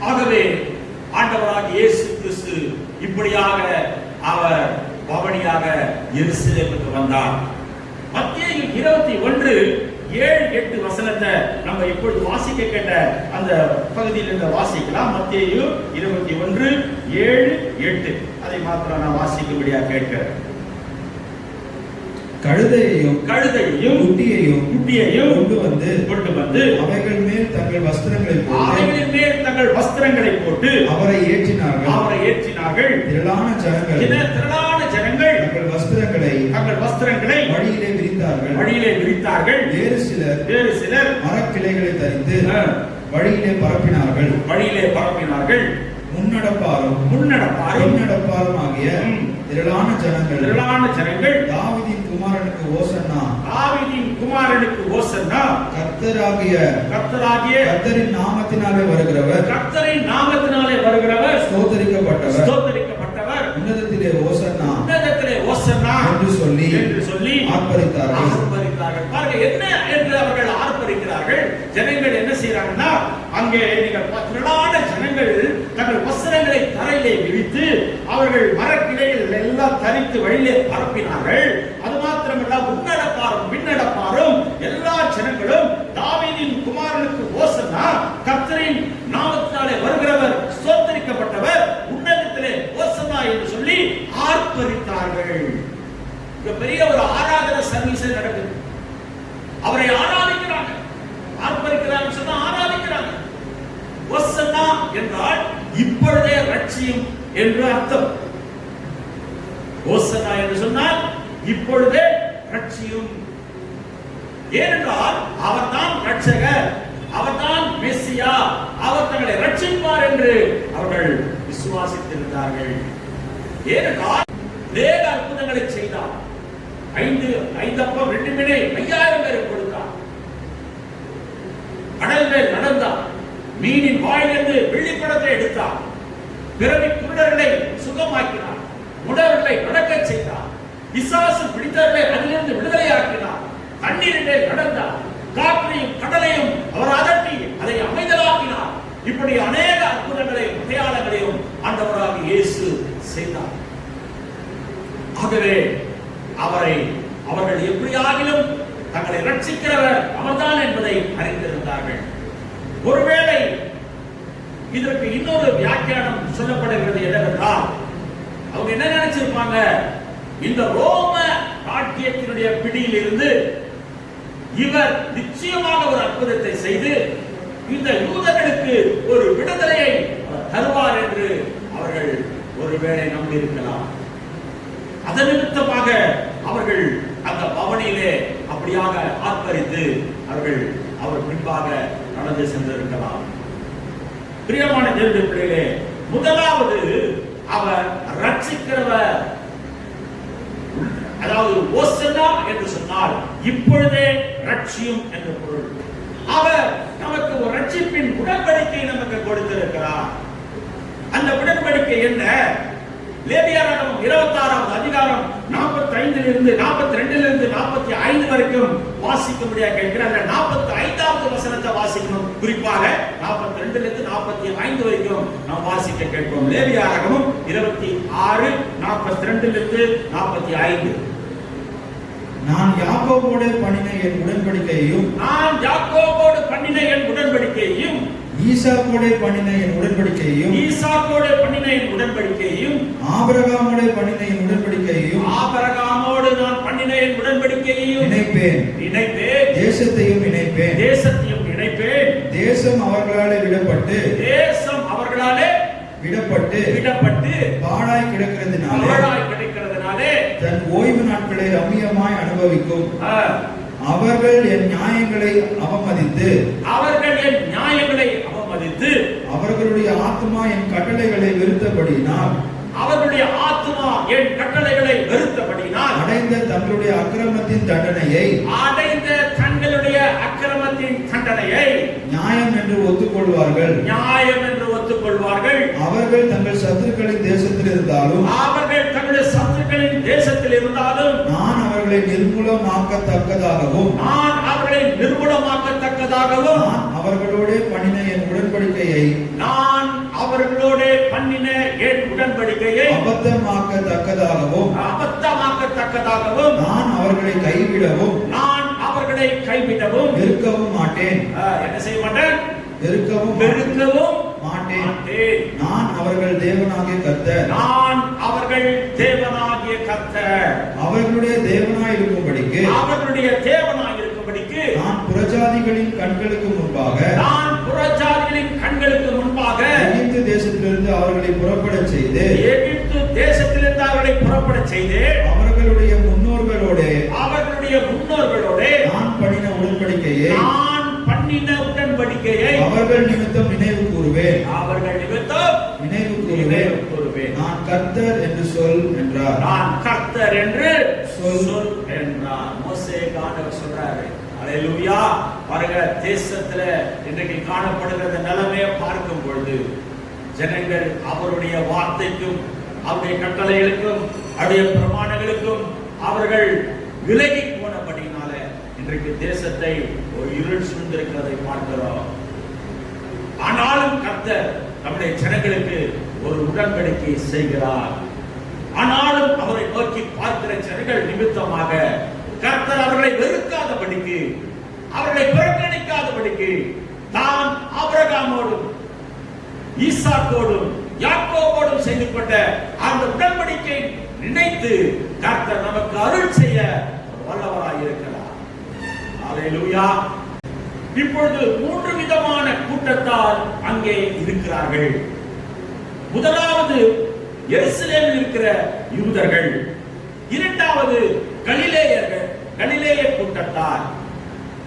ஆகவே ஆண்டவராகிய இயேசு கிறிஸ்து இப்படியாக அவர் பவனியாக எருசலேமுக்கு வந்தார். மத்தேயு 21:7-8 வசனத்தை நம்ம இப்பொழுது வாசிக்க கேட்ட அந்த பகுதியில் இருந்து வாசிக்கலாம். மத்தேயு 21:7-8 அதை மாத்திரம் நான் வாசிக்கும்படியா கேட்கிறேன். கழுதையையும் குட்டியையும் கொண்டு வந்து அவைகள் மேல் தங்கள் வஸ்திரங்களை போட்டு அவரை ஏற்றினார்கள். திரளான ஜனங்கள் தங்கள் வஸ்திரங்களை வழியிலே விரித்தார்கள். வேறு சிலர் மரக்கிளைகளை தரித்து வழியிலே பரப்பினார்கள். முன்னடப்பாரும் ஆகிய திரளான ஜனங்கள் தாவீதின் குமாரனுக்கு ஓசன்னா, கர்த்தரின் நாமத்தினாலே வருகிறவர் ஸ்தோத்தரிக்கப்பட்டவர், உன்னதத்திலே ஓசன்னா என்று சொல்லி ஆர்ப்பரித்தார்கள். பாருங்க, என்ன என்று அவர்கள் ஆர்ப்பரிக்கிறார்கள். ஜனங்கள் என்ன செய்யறாங்கன்னா, அங்கே திரளான ஜனங்கள் தங்கள் வஸ்திரங்களை தரையிலே விரித்து அவர்கள் மரக்கிளைகள் எல்லாம் தரித்து வழியிலே பரப்பினார்கள். அது மாத்திரமல்ல, முன்னடப்பாரும் எல்லா ஜனங்களும் தாவீதின் குமாரனுக்கு ஓசன்னா, கர்த்தரின் நாமத்தினாலே வருகிறவர் ஸ்தோத்தரிக்கப்பட்டவர், உன்னதத்திலே ஓசன்னா என்று சொல்லி ஆர்ப்பரித்தார்கள். பெரிய ஒரு ஆராதனை சர்வீஸ் நடக்குது. அவரை ஆராதிக்கிறாங்க. ஆர்ப்பரிக்கிறாங்க சொன்னா ஆராதிக்கிறாங்க. ஓசன்னா என்றால் இப்பொழுதே ரட்சியும் என்று அர்த்தம். ஓசன்னா என்று சொன்னால் இப்பொழுதே ரட்சியும். ஏனென்றால் அவர்தான் ரட்சகர், அவர்தான் மெசியா, அவர் தங்களை ரட்சிப்பார் என்று அவர்கள் விசுவாசித்திருந்தார்கள். ஏனென்றால் தேவ அற்புதங்களை செய்தார். 5 அப்பம் 2 மீனை 5000 பேருக்கு கொடுத்தார். கடல் மேல் நடந்தார். மீனின் வாயிலிருந்து வெள்ளிப்படத்தை எடுத்தார். பிறவி குருடர்களை சுகமாக்கினார். முடவர்களை நடக்கச் செய்தார். பிசாசு பிடித்தவர்களை அதிலிருந்து விடுதலையாக்கினார். தண்ணீரிலே நடந்தார். காற்றையும் கடலையும் அவர் அதட்டி அதை அமைதலாக்கினார். இப்படி அநேக அற்புதங்களையும் அடையாளங்களையும் ஆண்டவராகிய இயேசு செய்தார். ஆகவே அவர்கள் எப்படியாகிலும் தங்களை ரட்சிக்கிறவர் அவர்தான் என்பதை அறிந்திருந்தார்கள். ஒருவேளை இதற்கு இன்னொரு வியாக்கியானம் சொல்லப்படுகிறது என்னவென்றால், அவங்க என்ன நினைச்சிருப்பாங்க, இந்த ரோம ராஜ்யத்தினுடைய பிடியில் இருந்து இவர் நிச்சயமாக ஒரு அற்புதத்தை செய்து இந்த யூதர்களுக்கு ஒரு விடுதலையை தருவார் என்று அவர்கள் ஒருவேளை நம்பியிருக்கலாம். அதன் நிமித்தமாக அவர்கள் அந்த பவனியிலே அப்படியாக ஆர்ப்பரித்து அவர் பின்பாக நடந்து சென்றிருக்கலாம். பிரியமான தேவனுடைய பிள்ளைகளே, முதலாவது அவர் ரட்சிக்கிறவர், அதாவது ஓசன்னா என்று சொன்னால் இப்பொழுதே ரட்சியும் என்ற பொருள். அவர் நமக்கு ஒரு ரட்சிப்பின் உடன்படிக்கை நமக்கு கொடுத்திருக்கிறார். அந்த உடன்படிக்கை என்ன? லேவியராகமம் 26வது அதிகாரம் 45 இருந்து 42 இருந்து 45 வரைக்கும் வாசிக்கும்படியாக கேட்கிறேன். அந்த 45வது வசனத்தை வாசிக்கணும். குறிப்பாக 42 இருந்து 45 வரைக்கும் நாம் வாசிக்க கேட்போம். லேவியராகமம் 26 42 இருந்து 45. நான் யாக்கோபோடு பண்ணின என் உடன்படிக்கையையும் ஈசாக்கோடு பண்ணின என் உடன்படிக்கையையும் ஆபிரகாமோடு பண்ணின என் உடன்படிக்கையையும் நினைப்பேன். தேசத்தையும் இணைப்பேன். தேசம் அவர்களாலே விடப்பட்டு பாழாய் கிடக்கிறதுனாலே தன் ஓய்வு நாட்களை ரம்மியமாய் அனுபவிக்கும். அவர்கள் என் நியாயங்களை அவமதித்து அவர்களுடைய ஆத்துமா என் கட்டளைகளை வெறுத்தபடியினால் அடைந்த தங்களுடைய அக்கிரமத்தின் தண்டனையை நியாயம் என்று ஒத்துக்கொள்வார்கள். அவர்கள் தங்கள் சத்துருக்களின் தேசத்தில் இருந்தாலும் நான் அவர்களை நிர்மூலமாக்கத்தக்கதாகவும் நான் அவர்களோடு பண்ணின என் உடன்படிக்கையை அபத்தமாக்கத்தக்கதாகவும் நான் அவர்களை கைவிடவும் வெறுக்கவும் மாட்டேன். என்ன செய்ய மாட்டேன்? வெறுக்கவும் மாட்டேன். நான் அவர்கள் தேவனாகிய கர்த்தர். அவர்களுடைய தேவனாய் இருக்கும்படிக்கு நான் புறஜாதிகளின் கண்களுக்கு முன்பாக எகிப்து தேசத்திலிருந்து அவர்களை புறப்படச் செய்து அவர்களுடைய முன்னோர்களோடு நான் பண்ணின உடன்படிக்கையை அவர்கள் நிமித்தம் நினைவு கூறுவேன். நான் கர்த்தர் என்று சொல் என்றார். மோசே ஆண்டவர் சொல்றாரு. அல்லேலூயா. பாருங்க, தேசத்துல இன்றைக்கு காணப்படுகிற நிலைமையை பார்க்கும் பொழுது ஜனங்கள் அவருடைய வார்த்தைக்கும் அவருடைய கட்டளைகளுக்கும் அவருடைய பிரமாணங்களுக்கும் அவர்கள் விலகி போனபடினால இன்றைக்கு தேசத்தை ஒரு இருள் சூழ்ந்திருக்கிறதை பார்க்கிறோம். ஆனாலும் கர்த்தர் நம்முடைய ஜனங்களுக்கு ஒரு உடன்படிக்கை செய்கிறார். ஆனாலும் அவரை நோக்கி பார்க்கிற ஜனங்கள் நிமித்தமாக கர்த்தர் அவர்களை வெறுக்காதபடிக்கு, அவர்களை புறக்கணிக்காதபடிக்கு தான் ஆபிரகாமோடும் ஈசாக்கோடும் யாக்கோபோடும் செய்து கொண்ட அந்த உடன்படிக்கை நினைத்து கர்த்தர் நமக்கு அருள் செய்ய வல்லவராய் இருக்கிறார். அல்லேலூயா. இப்பொழுது 3 விதமான கூட்டத்தார் அங்கே இருக்கிறார்கள். முதலாவது எருசலேமில் இருக்கிற யூதர்கள், இரண்டாவது கலிலேய கூட்டத்தார்,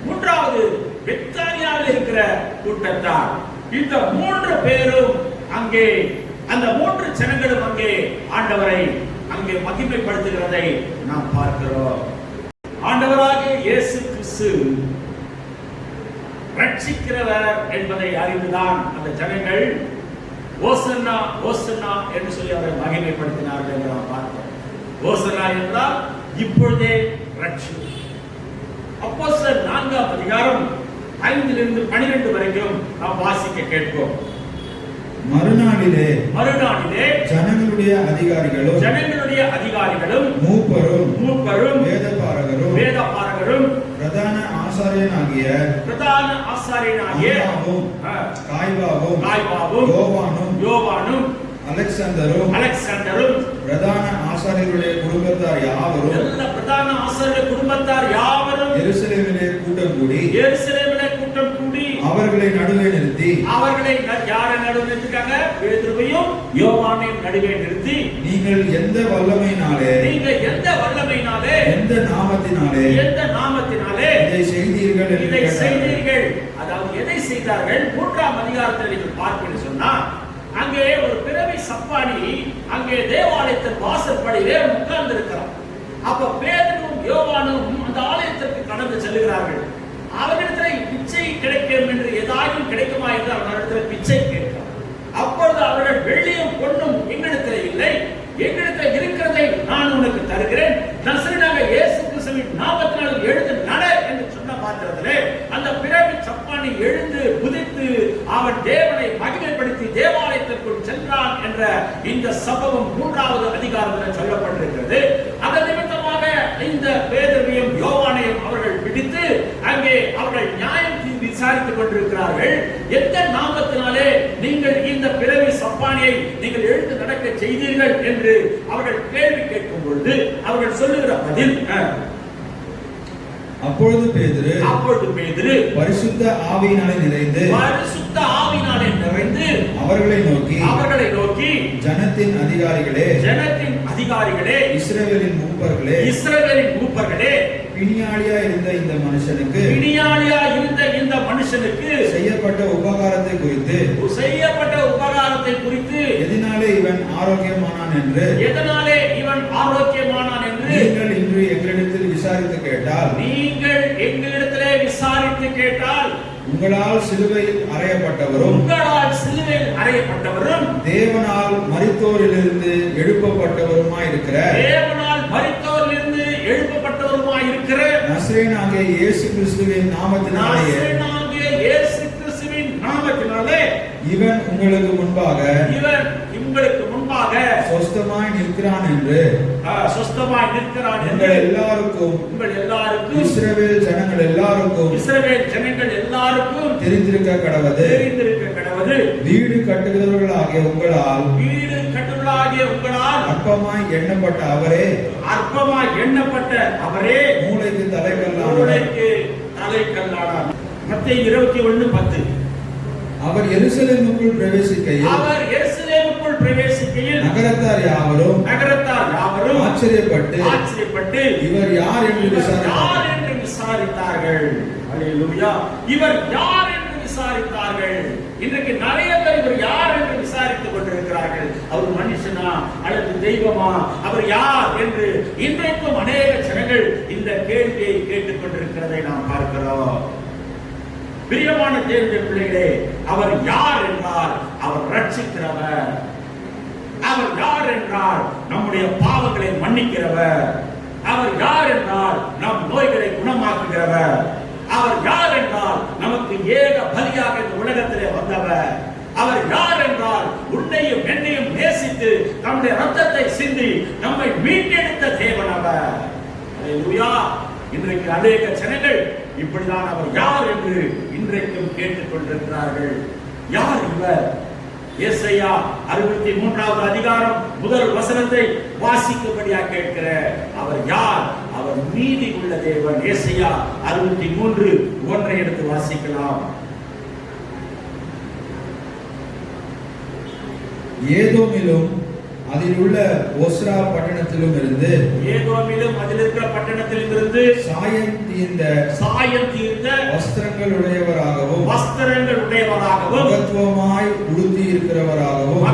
மூன்றாவது பெத்தானியாவில் இருக்கிற கூட்டத்தார். இந்த 3 பேரும் அங்கே, அந்த 3 ஜனங்களும் அங்கே ஆண்டவரை அங்கே மகிமைப்படுத்துகிறதை நாம் பார்க்கிறோம். ஆண்டவராகிய இயேசு கிறிஸ்து ரட்சிக்கிறவர் என்பதை அறிந்துதான் அந்த ஜனங்கள் ஓசன்னா ஓசன்னா என்று சொல்லி அவரை மகிமைப்படுத்தினார்கள் என்று நாம் பார்த்தோம். ஓசன்னா என்றால் இப்பொழுதே ரட்சி. அப்போஸ்தலர் 4ஆம் அதிகாரம் 5 இருந்து 12 வரைக்கும் நாம் வாசிக்க கேட்போம். மறுநாளிலே ஜனங்களுடைய அதிகாரிகளும் மூப்பரும் வேதபாரகரும் பிரதான ஆசாரியனாகிய காய்பாவும் யோவானும் அலெக்சாந்தரும் பிரதான ஆசாரியர்களுடைய குடும்பத்தார் யாவரும் எல்லா பிரதான ஆசாரியர் குடும்பத்தார் யாவரும் எருசலேமிலே கூட்டம் கூடி அவர்களை நடுவே நிறுத்தி யாரை நடுவே நிறுத்திருக்காங்க? பேதுருவையும் யோவானையும் நடுவே நிறுத்தி நீங்கள் எந்த வல்லமையினாலே எந்த நாமத்தினாலே இதை செய்தீர்கள் அதாவது எதை செய்தார்கள்? 3ஆம் அதிகாரத்தில் நீங்கள் பார்ப்பீர்கள் சொன்னா அங்கே ஒரு பிறவி சப்பானி அங்கே தேவாலயத்தின் வாசற்படியிலே உட்கார்ந்து இருக்கிறார். அப்ப பேதுருவும் யோவானும் அந்த ஆலயத்திற்கு கடந்து செல்கிறார்கள். அவர்களிடத்தில் பிச்சை கிடைக்கும் என்று ஏதாயும் கிடைக்குமா என்று அவர்களிடத்தில் பிச்சை கேட்கிறார். அப்பொழுது அவர்கள் வெள்ளியும் பொன்னும் எங்களிடத்தில் இல்லை, எங்களிடத்தில் இருக்கிறதை நான் உனக்கு தருகிறேன், நசரேயனாகிய இயேசு கிறிஸ்துவின் நாமத்தினால் எழுந்து நட என்று சொன்ன மாத்திரத்திலே அந்த பிறவி சப்பானி எழுந்து குதித்து அவன் தேவனை மகிமைப்படுத்தி தேவாலயத்திற்குள் சென்றான் என்ற இந்த சம்பவம் 3வது அதிகாரத்தில் சொல்லப்பட்டிருக்கிறது. அதன் நிமித்தமாக இந்த பேதுருவையும் யோவானையும் அவர்கள் பிடித்து அங்கே அவர்கள் நியாயம் விசாரித்துக் கொண்டிருக்கிறார்கள். எந்த நாமத்தினாலே நீங்கள் இந்த பிறவி சப்பானியை நீங்கள் எழுந்து நடக்க செய்தீர்கள் என்று அவர்கள் கேள்வி கேட்கும் பொழுது அவர்கள் சொல்லுகிற பதில், அப்பொழுது பேதுரு பரிசுத்த ஆவியினாலே நிறைந்து அவர்களை நோக்கி ஜனத்தின் அதிகாரிகளே இஸ்ரவேலின் மூப்பர்களே பிணியாளியா இருந்த இந்த மனுஷனுக்கு செய்யப்பட்ட உபகாரத்தை குறித்து எதனாலே இவன் ஆரோக்கியமானான் என்று நீங்கள் இன்று எங்களிடத்தில் விசாரித்து கேட்டால் உங்களால் சிலுவையில் அறையப்பட்டவரும் தேவனால் மரித்தோரிலிருந்து எழுப்பப்பட்டவருமாய் இருக்கிற நசரேயனாகிய இயேசு கிறிஸ்துவின் நாமத்தினாலே இவன் உங்களுக்கு முன்பாக சொஸ்தமாய் நிற்கிறான் என்று உங்கள் எல்லாருக்கும் இஸ்ரவேல் ஜனங்கள் எல்லாருக்கும் தெரிந்திருக்க கடவது. வீடு கட்டுகிறவர்களாகிய உங்களால் அற்பமாய் எண்ணப்பட்ட அவரே மூளைக்கு தலைக்கல்லானார். மத்தேயு 21:10. அவர் எருசலேமுக்குள் பிரவேசிக்கையில் நகரத்தார் யாவரும் ஆச்சரியப்பட்டு இவர் யார் என்று விசாரித்தார்கள். அல்லேலூயா. இவர் யார் என்று விசாரித்தார்கள். இன்றைக்கு நிறைய பேர் இவர் யார் என்று விசாரித்துக் கொண்டிருக்கிறார்கள். அவர் மனுஷனா அல்லது தெய்வமா, அவர் யார் என்று இன்றைக்கும் அநேக ஜனங்கள் இந்த கேள்வியை கேட்டுக் கொண்டிருக்கிறதை நாம் பார்க்கிறோம். பிரியமான தேவனுடைய பிள்ளைகளே, அவர் யார் என்றால் அவர் ரட்சிக்கிறவர். அவர் யார் என்றால் நம்முடைய பாவங்களை மன்னிக்கிறவர். அவர் யார் என்றால் நம் நோய்களை குணமாக்குகிறவர். அவர் யார் என்றால் நமக்கு ஏக பலியாக இந்த உலகத்திலே வந்தவர். அவர் யார் என்றால் உன்னையும் என்னையும் நேசித்து தம்முடைய ரத்தத்தை சிந்தி நம்மை மீட்டெடுத்த தேவன் அவர். அல்லேலூயா. இன்றைக்கு அநேக ஜனங்கள் இப்படிதான் அவர் யார் என்று இன்றைக்கும் கேட்டுக் கொண்டிருக்கிறார்கள். யார் இவர்? ஏசாயா 63வது அதிகாரம் முதல் வசனத்தை வாசிக்கும்படியா கேட்கிற அவர் யார்? அவர் நீதி உள்ள தேவன். ஏசாயா 63:1 எடுத்து வாசிக்கலாம். ஏதோமிலும் அதில் உள்ள ஒஸ்ரா பட்டணத்திலும் இருந்து அதில் இருக்கிற பட்டணத்திலும் இருந்து சாயம் தீர்ந்த வஸ்திரங்கள் உடையவராகவும் மகத்துவமாய் உடுத்தி இருக்கிறவராகவும்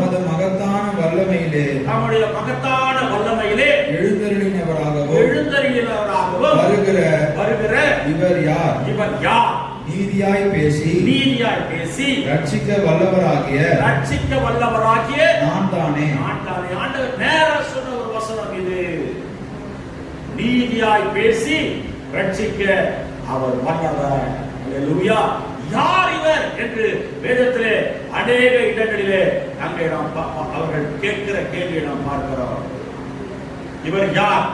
தமது மகத்தான வல்லமையிலே எழுந்தருளினவராகவும் வருகிற இவர் யார்? நீதியாய் பேசி ரட்சிக்க வல்லவராகிய நான் தானே. ஆண்டவர் நேரா சொன்ன ஒரு வசனம் இது. நீதியாய் பேசி ரட்சிக்க அவர் வல்லவர். அல்லேலூயா. யார் இவர் என்று வேதத்திலே அநேக இடங்களிலே அங்கே நாம் அவர்கள் கேட்கிற கேள்வியை நாம் பார்க்கிறோம். இவர் யார்?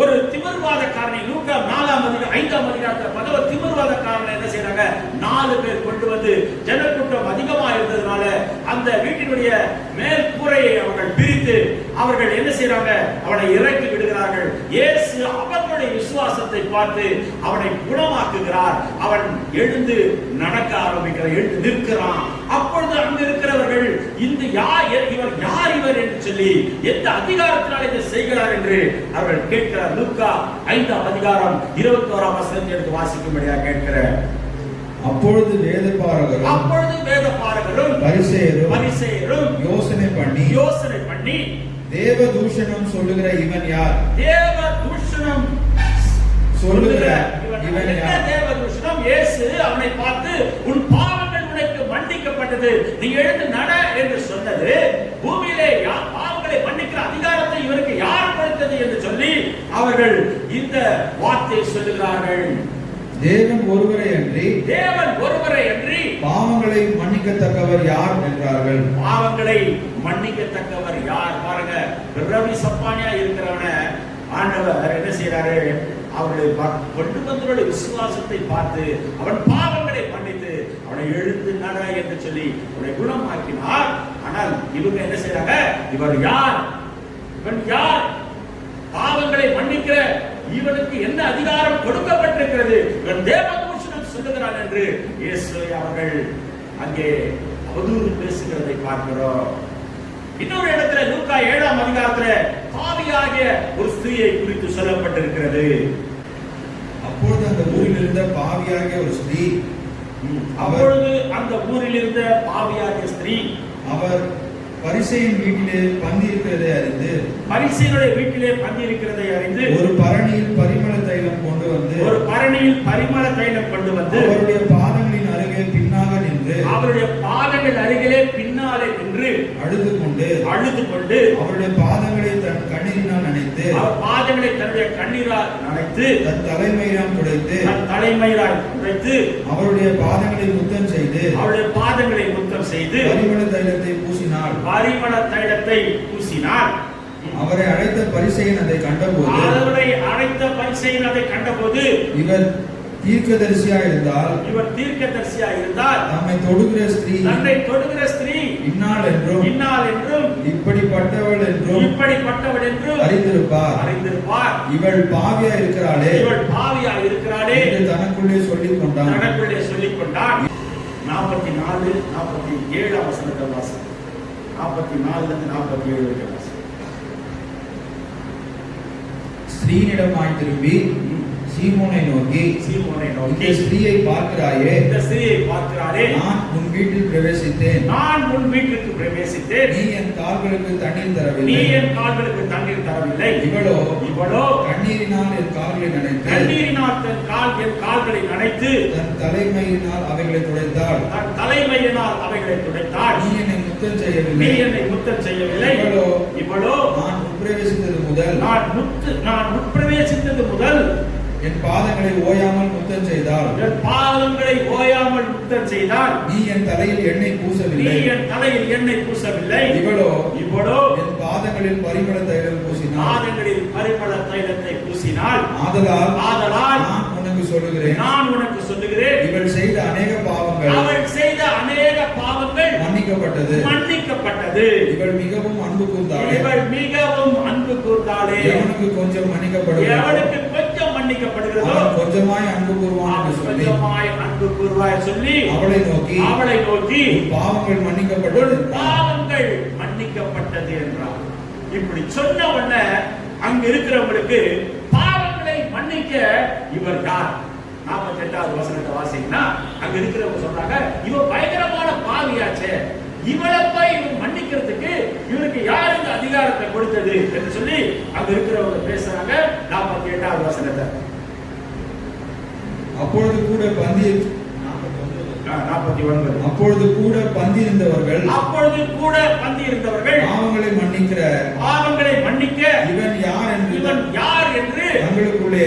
ஒரு திமிர்வாதக்காரனை லூக்கா 5ஆம் அதிகாரத்துல ஒரு திமிர்வாதக்காரனை என்ன செய்றாங்க, 4 பேர் கொண்டு வந்து ஜனக்கூட்டம் அதிகமா இருந்ததுனால அந்த வீட்டினுடைய மேல் கூரையை அவர்கள் பிரித்து அவர்கள் என்ன செய்றாங்க, அவனை இறக்கி விடுகிறார்கள். இயேசு அவர்களுடைய விசுவாசத்தை பார்த்து அவனை குணமாக்குகிறார். அவன் எழுந்து நடக்க ஆரம்பிக்கிறான், எழுந்து நிற்கிறான். அப்பொழுது அங்கு இருக்கிறவர்கள் இந்த இவர் யார் இவர் என்று சொல்லி எந்த அதிகாரத்தினால் இதை செய்கிறார் என்று அவர்கள் கேட்கிறார். லூக்கா 5ஆம் அதிகாரம் 21ஆம் வசனத்தை எடுத்து வாசிக்கும்படியாக கேட்கிறார். அப்பொழுது வேதபாரகரும் பரிசேயரும் யோசனை பண்ணி தேவதூஷணம் சொல்லுகிற இவன் யார்? தேவதூஷணம் சொல்லுகிற இவன் யார்? தேவதூஷணம். இயேசு அவனை பார்த்து உன் பாவங்கள் உனக்கு மன்னிக்கப்பட்டது, நீ எழுந்து நட என்று சொன்னது. பூமியிலே பாவங்களை மன்னிக்கிற அதிகாரத்தை இவருக்கு யார் கொடுத்தது என்று சொல்லி அவர்கள் இந்த வார்த்தையை சொல்லுகிறார்கள். தேவன் ஒருவரே அன்றி பாவங்களை மன்னிக்கத்தக்கவர் யார் என்றார்கள். பாவங்களை மன்னிக்கத்தக்கவர் யார்? பாருங்க, ரவி சப்பானியா இருக்கிறவன ஆண்டவர் என்ன செய்யறாரு, அவர்களை கொண்டு வந்தவருடைய விசுவாசத்தை பார்த்து அவன் பாவங்களை மன்னித்து அவனை எழுந்து நட என்று சொல்லி அவனை குணமாக்கினார். ஆனால் இவங்க என்ன செய்யறாங்க, இவன் யார்? பாவங்களை மன்னிக்கிற இவனுக்கு என்ன அதிகாரம் கொடுக்கப்பட்டிருக்கிறது? இவன் தேவதூஷணம் சொல்லுகிறான் என்று இயேசு அவர்கள் அங்கே அவதூறு பேசுகிறதை பார்க்கிறோம். இன்னொரு இடத்துல லூக்கா 7ஆம் அதிகாரத்துல பாவியாகிய ஒரு ஸ்திரீயை குறித்து சொல்லப்பட்டிருக்கிறது. அப்பொழுது அந்த ஊரில் இருந்த பாவியாகிய ஒரு ஸ்திரீ அவர் பரிசேயன் வீட்டிலே பந்தி இருக்கிறதை அறிந்து ஒரு பரணியில் பரிமள தைலம் கொண்டு வந்து அவருடைய பாதங்களின் அருகே பின்னாலே நின்று அழுது கொண்டு அவருடைய பாதங்களை தன் கண்ணீரினால் நனைத்து தன்னுடைய கண்ணீரால் நனைத்து தன் தலைமயிரால் துடைத்து அவருடைய பாதங்களை முத்தம் செய்து பரிமள தைலத்தை பூசினார். அவரை அழைத்த பரிசேயன் அதை கண்டபோது இவர் தீர்க்கதரிசியா இருந்தால் தம்மை தொடுகிற ஸ்திரீ இன்னாள் என்றும் இப்படிப்பட்டவள் என்றும் அறிந்திருப்பார். இவள் பாவியா இருக்கிறாளே என்று தனக்குள்ளே சொல்லிக் கொண்டான். 44 47 வசனத்தை வாசி. 44 47 ஸ்திரீனிடமாய் திரும்பி சீமோனை நோக்கி இந்த ஸ்திரீயை பார்க்கிறாயே, நான் உன் வீட்டில் பிரவேசித்தேன். நீ என் கால்களுக்கு தண்ணீர் தரவில்லை. இவளோ கண்ணீரினால் என் கால்களை நனைத்து தன் தலைமையினால் அவைகளை துடைத்தாள். நீ என்னை முத்தம் செய்யவில்லை. இவளோ நான் உட்பிரவேசித்தது முதல் என் பாதங்களை ஓயாமல் முத்தம் செய்தால். நீ என் தலையில் எண்ணெய் பூசவில்லை. இவளோ என் பாதங்களில் பரிமள தைலம் பூசினாள். ஆதலால் நான் உனக்கு சொல்லுகிறேன், இவள் செய்த அநேக பாவங்கள் மன்னிக்கப்பட்டது. இவள் மிகவும் அன்பு கூர்ந்தாளே. எவனுக்கு கொஞ்சம் மன்னிக்கப்படுகிறதோ கொஞ்சமாய் அன்பு கூர்வாய் சொல்லி அவளை நோக்கி பாவங்கள் மன்னிக்கப்பட்டது என்றார். இப்படி சொன்ன உடனே அங்க இருக்கிறவங்களுக்கு பாவங்களை மன்னிக்க இவர் யார்? 48வது வசனத்தை வாசிங்கன்னா அங்க இருக்கிறவங்க சொல்றாங்க, இவன் பயங்கரமான பாவியாச்சே, இவளை போய் இவன் மன்னிக்கிறதுக்கு இவருக்கு யார் இந்த அதிகாரத்தை கொடுத்தது என்று சொல்லி அங்க இருக்கிறவங்க பேசுறாங்க. 48வது வசனத்தை. அப்பொழுது கூட பந்தியிருந்தவர்கள் பாவங்களை மன்னிக்க இவன் யார் என்று தங்களுக்குள்ளே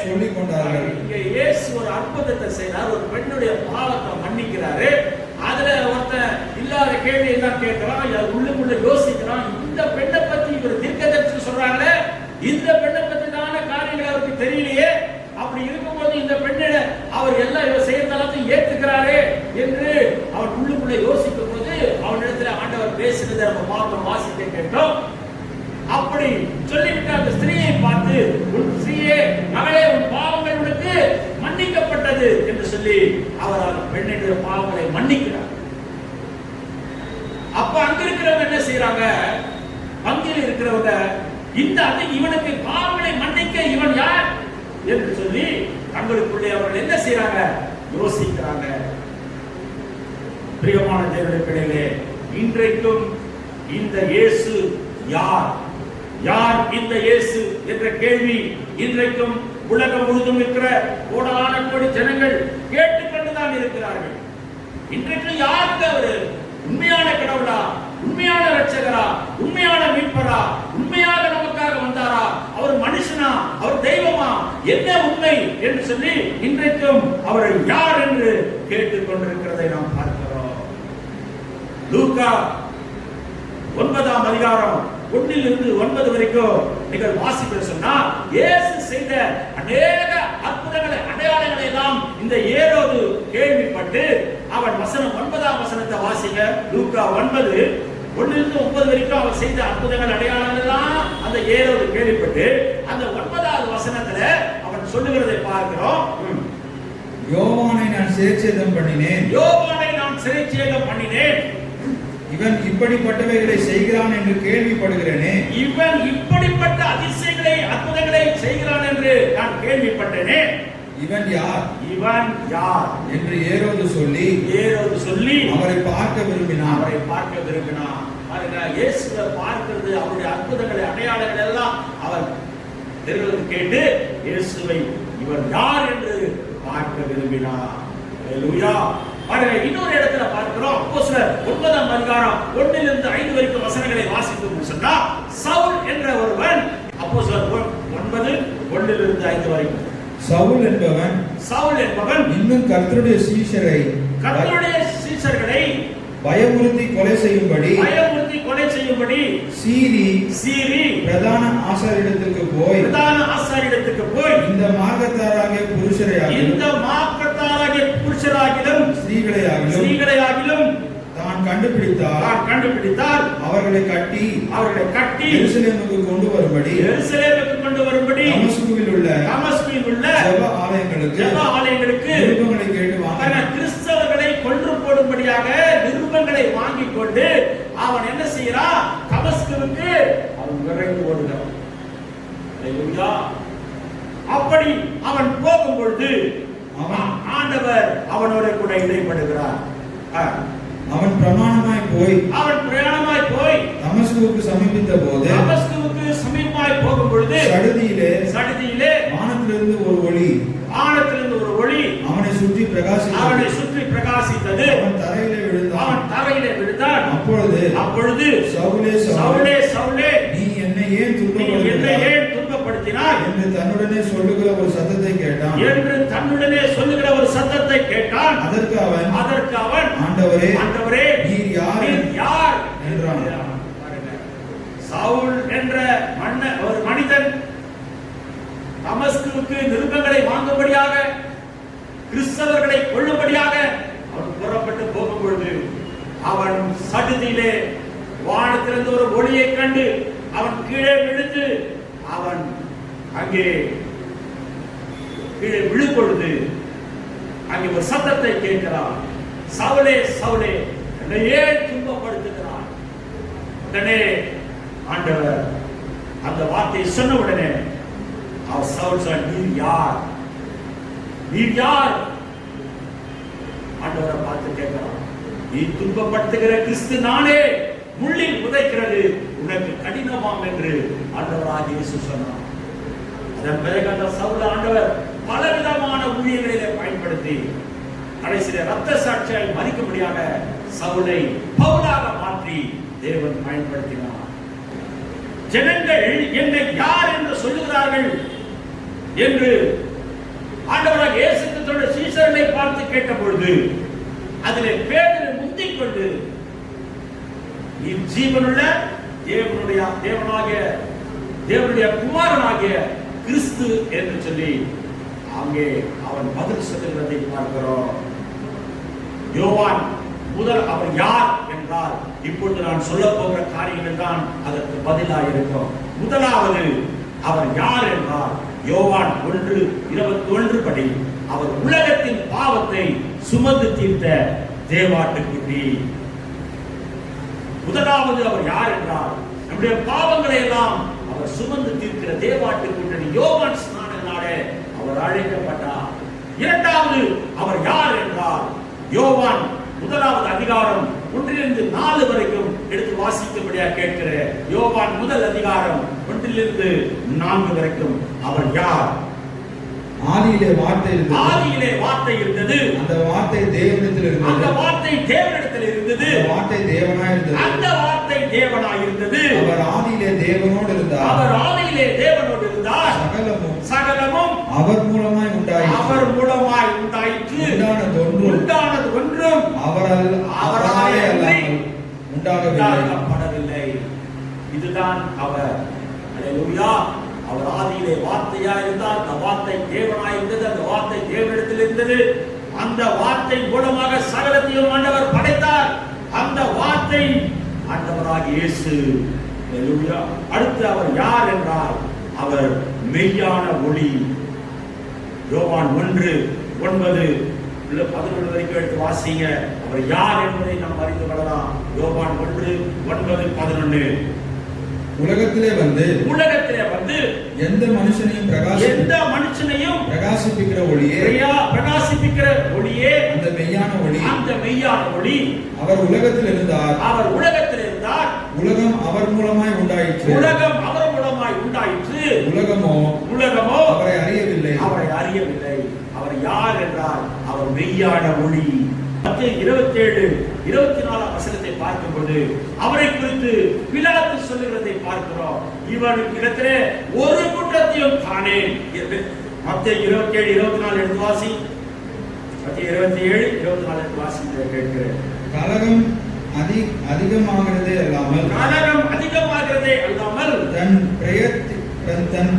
சொல்லிக் கொண்டார்கள். இங்கே இயேசு ஒரு அற்புதத்தை செய்தார். ஒரு பெண்ணுடைய பாவத்தை மன்னிக்கிறாரு. அதுல ஒருத்தன் இல்லாத கேள்வி எல்லாம் கேட்கிறான், உள்ளுக்குள்ள யோசிக்கிறான். இந்த பெண்ணை பத்தி இவர் தீர்க்கதரிசி சொல்றாங்க, இந்த பெண்ணை பத்தி தான் தெரியலையே, அப்படி இருக்கும்போது இந்த பெண்ணிட அவர் எல்லாம் இவர் செய்யறதெல்லாம் ஏத்துக்கிறாரே என்று அவர் உள்ளுக்குள்ள யோசிக்கும் போது அவனிடத்துல ஆண்டவர் பேசுறதை நம்ம பார்த்தோம், வாசிக்க கேட்டோம். அப்படி சொல்லிவிட்டு அந்த ஸ்திரீயை பார்த்து, உன் ஸ்திரீயே, மகளே, உன் பாவங்கள் உனக்கு மன்னிக்கப்பட்டது என்று சொல்லி அவர் பெண்ணுடைய பாவங்களை மன்னிக்கிறார். அப்ப அங்க இருக்கிறவங்க என்ன செய்யறாங்க? அங்கில் இருக்கிறவங்க இவனுக்கு பாவங்களை மன்னிக்க இவன் யார் என்று சொல்லி தங்களுக்குள்ளே அவர்கள் என்ன செய்யறாங்க? யோசிக்கிறாங்க. பிரியமான தேவனுடைய பிள்ளைகளே, இன்றைக்கும் இந்த இயேசு யார்? யார் இந்த இயேசு என்ற கேள்வி இன்றைக்கும் உலகம் முழுதும் இருக்கிற கோடான கோடி ஜனங்கள் கேட்டுக்கொண்டுதான் இருக்கிறார்கள். இன்றைக்கு யாருக்கு அவரு? உண்மையான கடவுளா? உண்மையான இரட்சகரா? உண்மையான மீட்பரா? உண்மையாக நமக்காக வந்தாரா? அவர் மனுஷனா? அவர் தெய்வமா? என்ன உண்மை என்று சொல்லி இன்றைக்கும் அவரை யார் என்று கேட்டுக்கொண்டிருக்கிறதை நாம் பார்க்கிறோம். லூக்கா 9ஆம் அதிகாரம் 1 to 9 வரைக்கும் நீங்கள் வாசிக்க சொன்னா, இயேசு செய்த அநேக அற்புதங்களை, அடையாளங்களை எல்லாம் இந்த ஏரோது கேள்விப்பட்டு அவன் 9ஆம் வசனத்தை வாசிங்க. லூக்கா 9 1 to 9 வரைக்கும் அவர் செய்த அற்புதங்கள், அடையாளங்கள் எல்லாம் அந்த ஏரோது கேள்விப்பட்டு அந்த 9வது வசனத்துல அவன் சொல்லுகிறதை பார்க்கிறோம். யோவானை நான் சிறைச்சேதம் பண்ணினேன். யோவானை நான் சிறைச்சேதம் பண்ணினேன். இவன் இப்படிப்பட்டவைகளை செய்கிறான் என்று கேள்விப்படுகிறேனே. இவன் இப்படிப்பட்ட அதிசயங்களை, அற்புதங்களை செய்கிறான் என்று நான் கேள்விப்பட்டேனே. இவன் யார்? இவன் யார் என்று ஏரோது சொல்லி அவரை பார்க்க விரும்பினான். பாருங்க, இயேசுவை பார்க்கிறது, அவருடைய அற்புதங்களை, அடையாளங்கள் எல்லாம் அவர் தெரிந்து கேட்டு இயேசுவை இவன் யார் என்று பார்க்க விரும்பினார். ஹல்லேலூயா. பாருங்க, இன்னொரு இடத்துல பார்க்கிறோம். அப்போஸ்தலர் 9ஆம் அதிகாரம் 1 to 5 வரைக்கும் வசனங்களை வாசித்து சொன்னா, சவுல் என்ற ஒருவன், அப்போஸ்தலர் 9 1 to 5 வரைக்கும், சவுல் என்பவன் இன்னும் கர்த்தருடைய சீஷர்களை பயமுறுத்தி கொலை செய்யும்படி சீரி பிரதான ஆசாரியரிடத்துக்கு போய் இந்த மார்க்கத்தாராகிய புருஷராகிலும் ஸ்திரீகளையாகிலும் தான் கண்டுபிடித்தால் அவர்களை கட்டி எருசலேமுக்கு கொண்டு வரும்படி தமஸ்குவில் உள்ள ஜெப ஆலயங்களுக்கு நிருபங்களை கேட்டு வாங்கினான். கிறிஸ்தவர்களை கொன்று போடும்படியாக நிருபங்களை வாங்கிக் கொண்டு அவன் என்ன செய்யறான்? தமஸ்குவுக்கு அவன் விரைந்து ஓடுகிறான். அப்படி அவன் போகும் பொழுது ஆண்டவர் அவனோட கூட இடைப்படுகிறார். அவன் பிரயாணமாய் போய் தமஸ்குவுக்கு சமீபித்த போது போகும் பொழுது சடுதியிலே வானத்திலிருந்து ஒரு ஒளி அவனை சுற்றி பிரகாசித்தது. அவன் தரையிலே விழுந்தான். அப்பொழுது சவுலே நீ என்னை ஏன் துன்பப்படுத்தினாய் என்று தன்னுடனே சொல்லுகிற ஒரு சத்தத்தை கேட்டான். அதற்கு அவன் ஆண்டவரே நீர் யார் என்றான். சவுல் என்ற ஒரு மனிதன் தமஸ்குவுக்கு நிருபங்களை வாங்கும்படியாக, கிறிஸ்தவர்களை கொள்ளும்படியாக அவன் புறப்பட்டு போகும் பொழுது அவன் சடுதியிலே வானத்திலிருந்து ஒரு ஒளியை கண்டு அவன் கீழே விழுந்து அவன் அங்கே கீழே விழும்பொழுது அங்கே ஒரு சத்தத்தை கேட்கிறான். சவுலே என்னை ஏன் துன்பப்படுத்துகிறான்? உடனே ஆண்டவர் அந்த வார்த்தையை சொன்ன உடனே அவர் சவுல் சொன்னார், நீர் யார்? ஆண்டவரை பார்த்து கேட்கிறான், நீ துன்பப்படுத்துகிற கிறிஸ்து நானே, முள்ளில் உதைக்கிறது உனக்கு கடினமாம் என்று ஆண்டவராகிய இயேசு சொன்னார். அதன் பிறகு அந்த சவுல் ஆண்டவர் பலவிதமான ஊழியர்களிலே பயன்படுத்தி கடைசியில ரத்த சாட்சியாய் மறிக்கும்படியாக சவுலை பவுலாக மாற்றி தேவன் பயன்படுத்தினார். ஜனங்கள் என்னை யார் என்று சொல்லுகிறார்கள் என்று ஆண்டவராகிய இயேசு கிறிஸ்துவின் சீஷர்களை பார்த்து கேட்டபொழுது அதிலே பேதுரு முந்திக் கொண்டு, நீ ஜீவனுள்ள தேவனுடைய குமாரனாகிய கிறிஸ்து என்று சொல்லி அங்கே அவன் பதில் சொல்லுகிறதை பார்க்கிறோம். யோவான் முதல் அவர் யார் என்றால் இப்பொழுது நான் சொல்ல போகிற காரியங்கள் தான் அதற்கு பதிலாக இருக்கும். முதலாவது அவர் யார் என்றால் யோவான் 1:21 படி அவர் உலகத்தின் பாவத்தை சுமந்து தீர்த்த தேவாட்டுக்குட்டி. முதலாவது அவர் யார் என்றால் நம்முடைய பாவங்களை எல்லாம் அவர் சுமந்து தீர்க்கிற தேவாட்டுக்குட்டி யோவான் ஸ்நானனாலே அவர் அழைக்கப்பட்டார். இரண்டாவது அவர் யார் என்றால் யோவான் முதலாவது அதிகாரம் 1-4 வரைக்கும் எடுத்து வாசிக்கும்படியா கேட்கிற யோவான் முதல் அதிகாரம் 1-4 வரைக்கும் அவர் யார்? ஆதியிலே வார்த்தை இருந்தது. ஆதியிலே வார்த்தை இருந்தது. அந்த வார்த்தை தேவனிடத்தில் இருந்தது. அந்த வார்த்தை தேவனிடத்தில் இருந்தது. அந்த வார்த்தை தேவனாய் இருந்தது. அந்த வார்த்தை தேவனாய் இருந்தது. அவர் ஆதியிலே தேவனோடு இருந்தார். அவர் ஆதியிலே தேவனோடு இருந்தார். சகலமும் அவர் மூலமாய் உண்டாயிற்று. அவர் மூலமாய் உண்டாயிற்று. உண்டானது ஒன்றும் அவராலே அல்லாமல் உண்டாகவில்லை. இதுதான் அவர். அல்லேலூயா. அவர் ஆதியிலே வார்த்தையா இருந்தார். அந்த வார்த்தை தேவனாய் இருந்தது. அந்த வார்த்தை தேவனிடத்தில் இருந்தது. அந்த வார்த்தை மூலமாக சகலத்தையும் ஆண்டவர் படைத்தார். அந்த வார்த்தை ஆண்டவராகிய இயேசு. அல்லேலூயா. அடுத்து அவர் யார் என்றால் அவர் மெய்யான ஒளி. யோவான் 1:9-11 வரைக்கும் எடுத்து வாசிங்க. அவர் யார் என்பதை நாம் அறிந்து கொள்ளலாம். யோவான் 1:9-11 உலகத்திலே வந்து எந்த மனுஷனையும் பிரகாசிப்பிக்கிற ஒளியே அந்த மெய்யான ஒளி அவர் உலகத்தில் இருந்தார். உலகம் அவர் மூலமாய் உண்டாயிற்று. உலகமோ அவரை அறியவில்லை. அவர் யார் என்றால் அவர் மெய்யான ஒளி. 27-24 வசனத்தை பார்க்கும்போது அவரை குறித்து பிலாத்து சொல்லுகிறதை பார்க்கிறோம். இவனுக்கு இடத்திலே ஒரு குற்றத்தையும் காணேன். மத்தேயு 27-24 எடுத்து வாசி. மத்தேயு 27-24 எடுத்து வாசி கேட்கிறேன். கலகம் அதிகமாகிறதே அல்லாமல் தன்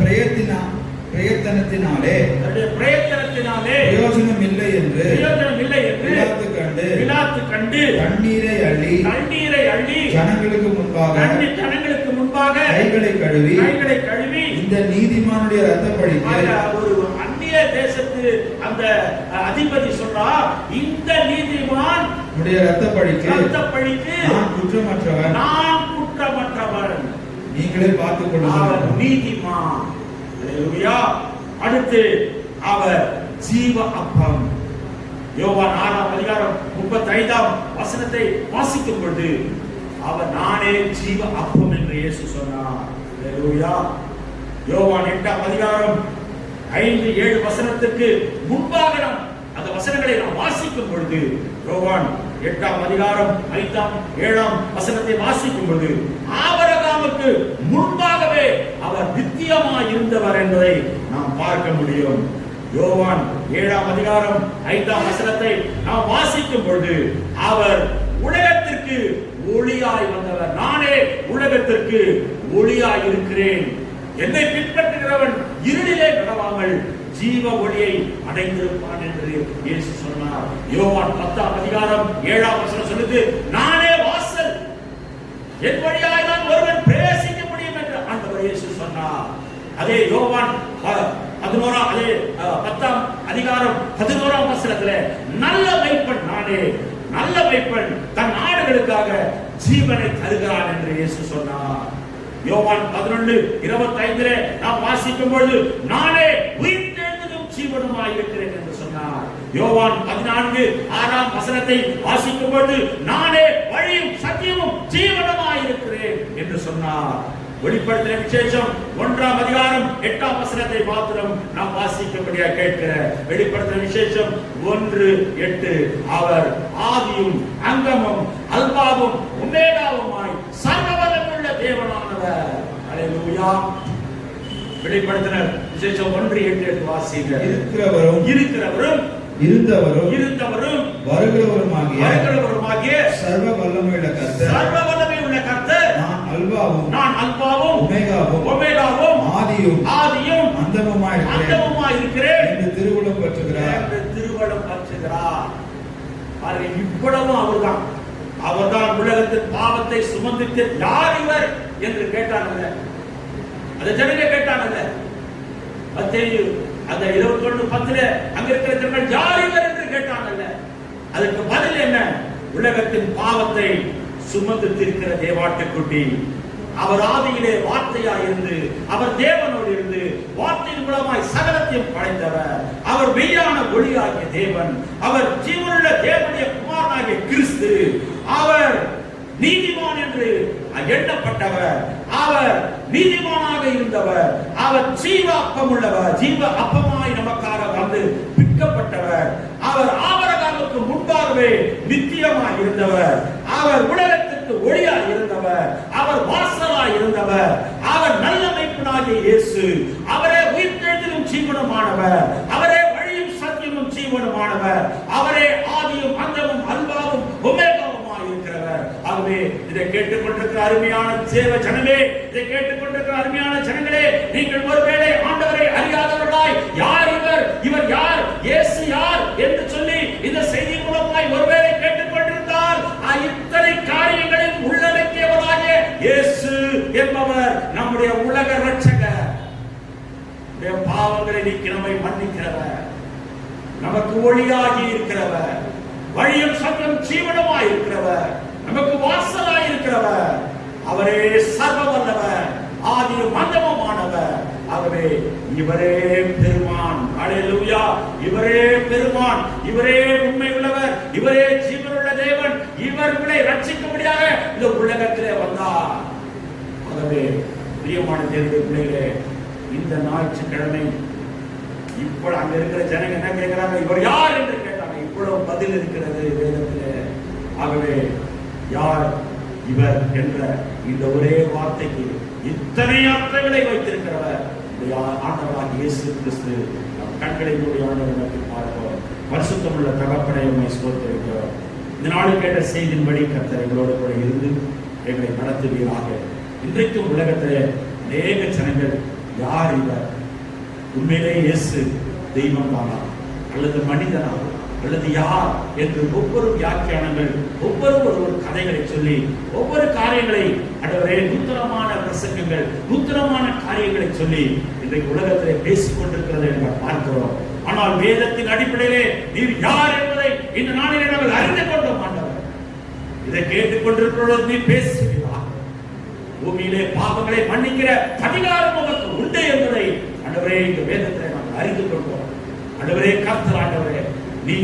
பிரயத்தனத்தினாலே பிரயோஜனம் இல்லை என்று பிலாத்து கண்டு தண்ணீரை அள்ளி ஜனங்களுக்கு முன்பாக கைகளை கழுவி இந்த நீதிமானுடைய இரத்தப்பழிக்கு ஒரு அந்நிய தேசத்து அந்த அதிபதி சொல்றார், இந்த நீதிமான் இரத்தப்பழிக்கு நான் குற்றமற்றவன் நீங்களே பார்த்துக் கொள்ளுங்கள். நீதிமான். அல்லேலூயா. அடுத்து அவர் ஜீவ அப்பம். யோவான் 6:35 வசனத்தை வாசிக்கும் பொழுது அவர் நானே ஜீவ அப்பம் என்று இயேசு சொன்னார். அல்லேலூயா. யோவான் 8:5-7 வசனத்துக்கு முன்பாக அந்த வசனங்களை நாம் வாசிக்கும் பொழுது யோவான் 8:5-7 வசனத்தை வாசிக்கும் பொழுது ஆபிரகாமுக்கு முன்பாகவே அவர் நித்தியமாய் இருந்தவர் என்பதை நாம் பார்க்க முடியும். யோவான் 7:5 வசனத்தை நாம் வாசிக்கும் பொழுது அவர் உலகத்திற்கு ஒளியாய் வந்தவர். நானே உலகத்திற்கு ஒளியாய் இருக்கிறேன். என்னை பின்பற்றுகிறவன் இருளிலே நடவாமல் ஜீவ ஒளியை அடைந்திருப்பான் என்று இயேசு சொன்னார். யோவான் 10:7 வசனம் சொல்லுது, நானே வாசல், என் வழியாய் தான் ஒருவன் பிரவேசிக்க முடியும் என்று ஆண்டவர் இயேசு சொன்னார். அதே யோவான் 10:11 வசனத்திலே நல்ல மேய்ப்பன் நானே, நல்ல மேய்ப்பன் தன் ஆடுகளுக்காக ஜீவனை தருகிறான் என்று இயேசு சொன்னார். யோவான் 11:25 நாம் வாசிக்கும் பொழுது நானே உயிர்த்தெழுந்ததும் ஜீவனுமாய் இருக்கிறேன் என்று சொன்னார். யோவான் 14:6 வசனத்தை வாசிக்கும் பொழுது நானே வழியும் சத்தியமும் ஜீவனுமாய் இருக்கிறேன் என்று சொன்னார். வெளிப்படுத்தின விசேஷம் 1:8 வசனத்தை மாத்திரம் நாம் வாசிக்கும்படியா கேட்கிற வெளிப்படுத்தின விசேஷம் 1:8 அவர் ஆதியும் அங்கமும் அல்பாவும் ஒமேகாவுமாய் சர்வவல்லமையுள்ள தேவனானவர். அல்லேலூயா. வெளிப்படுத்தின விசேஷம் 1:8 வாசிங்க. இருக்கிறவரும் இருந்தவரும் வருகிறவருமாகிய சர்வ வல்லமையுள்ள கர்த்தர், நான் அல்பாவும் ஒமேகாவும் ஆதியும் ஆதியும் அந்தமுமாய் இருக்கிறேன் என்று திருவுளம் பற்றுகிறார். பாருங்க, இவ்வளவும் அவர்தான் உலகத்தின் பாவத்தை சுமந்திட்டு யார் இவர் என்று கேட்டாங்க. அந்த ஜனங்க கேட்டாங்க. மத்தேயு அந்த 21:10 அங்க இருக்கிற ஜனங்கள் யார் இவர் என்று கேட்டாங்க. அதுக்கு பதில் என்ன? உலகத்தின் பாவத்தை சுமந்து தீர்க்கிற தேவாட்டுக்குட்டி. அவர் ஆதியிலே வார்த்தையாய் இருந்து அவர் தேவனோடு இருந்து வார்த்தையின் மூலமாய் சகலத்தையும் படைத்தவர். அவர் மெய்யான ஒளியாகிய தேவன். அவர் ஜீவனுள்ள தேவனுடைய குமாரனாகிய கிறிஸ்து. அவர் நீதிமான் என்று எண்ணப்பட்டவர். அவர் நீதிமானாக இருந்தவர். அவர் ஜீவ அப்பம் உள்ளவர். ஜீவ அப்பமாய் நமக்காக வந்து பிற்கப்பட்டவர். அவர் ஆபரகாமுக்கு முன்பாகவே நித்தியமாய் இருந்தவர். அவர் உலகத்திற்கு ஒளியாய் இருந்தவர். அவர் வாசலாய் இருந்தவர். அவர் நல்லமைப்பினாகிய இயேசு. அவரே உயிர்த்தெழுதலும் ஜீவனுமானவர். அவரே வழியும் சத்தியமும் ஜீவனுமானவர். அவரே ஆதியும் அந்தமும் அல்பாவும் ஒமேகாவுமாய் இருக்கிறவர். ஆகவே இதை கேட்டுக்கொண்டிருக்கிற அருமையான தேவ ஜனமே, இதை கேட்டுக்கொண்டிருக்கிற அருமையான ஜனங்களே, நீங்கள் ஒருவேளை ஆண்டவரை அறியாதவர்களாய் யார் இவர், இவர் யார், இயேசு யார் என்று சொல்லி இந்த செய்தி மூலமாய் ஒருவேளை கேட்டுக்கொண்டிருந்தால் இத்தனை காரியங்களில் உள்ளடக்கியவராகிய இயேசு என்பவர் நம்முடைய உலக இரட்சகர். பாவங்களை நீக்கி நம்மை மன்னிக்கிறவர், நமக்கு ஒளியாகி இருக்கிறவர், வழியும் சத்தியம் ஜீவனுமாய் இருக்கிறவர், நமக்கு வாசலாய் இருக்கிறவர். அவரே சர்வ வல்லவர், ஆதியும் அந்தமுமானவர். ஆகவே இவரே பெருமான். அல்லேலூயா. இவரே பெருமான், இவரே உண்மை உள்ளவர், இவரே ஜீவனுள்ள தேவன். இவர்களை ரட்சிக்கும்படியாக இந்த உலகத்திலே வந்தார். ஆகவே பிரியமான தேவனுடைய பிள்ளைகளே, இந்த ஞாயிற்றுக்கிழமை இப்போ அங்க இருக்கிற ஜனங்க என்ன கேட்கிறாங்க? இவர் யார் என்று கேட்டாங்க. இவ்வளவு பதில் இருக்கிறது வேதத்திலே. ஆகவே யார் இவர் என்ற இந்த ஒரே வார்த்தைக்கு இத்தனை அர்த்தங்களை வைத்திருக்கிறவர் ஆண்டவராகிய இயேசு கிறிஸ்து. நம் கண்களை மூடி ஆண்டவரை பார்ப்போம். பரிசுத்தமுள்ள தகப்பனை உம்மை ஸ்தோத்திரிக்கிறோம். இந்த நாளில் கேட்ட செய்தியின்படி கர்த்தர் எங்களோடு கூட இருந்து எங்களை நடத்துவீராக. இன்றைக்கும் உலகத்திலே அநேக ஜனங்கள் யார் இவர், உண்மையிலே இயேசு தெய்வம் தானா அல்லது மனிதனா அல்லது யார் என்று ஒவ்வொரு வியாக்கியானங்கள், ஒவ்வொரு கதைகளை சொல்லி ஒவ்வொரு காரியங்களை அடவரே நூத்தனமான பிரசங்கங்கள், நூத்தனமான காரியங்களை சொல்லி இன்றைக்கு உலகத்திலே பேசிக் கொண்டிருக்கிறது என்று பார்க்கிறோம். ஆனால் வேதத்தின் அடிப்படையிலே நீர் யார் என்பதை இந்த நாளிலே நாங்கள் அறிந்து கொண்டோம். ஆண்டவர், இதை கேட்டுக் கொண்டிருக்கிறோம். நீ பேசுகிறார். பூமியிலே பாவங்களை மன்னிக்கிற அதிகாரம் உமக்கு உண்டு என்பதை ஆண்டவரே இந்த வேதத்தை நாங்கள் அறிந்து கொண்டோம். ஆண்டவரே கர்த்தர், ஆண்டவரே நீ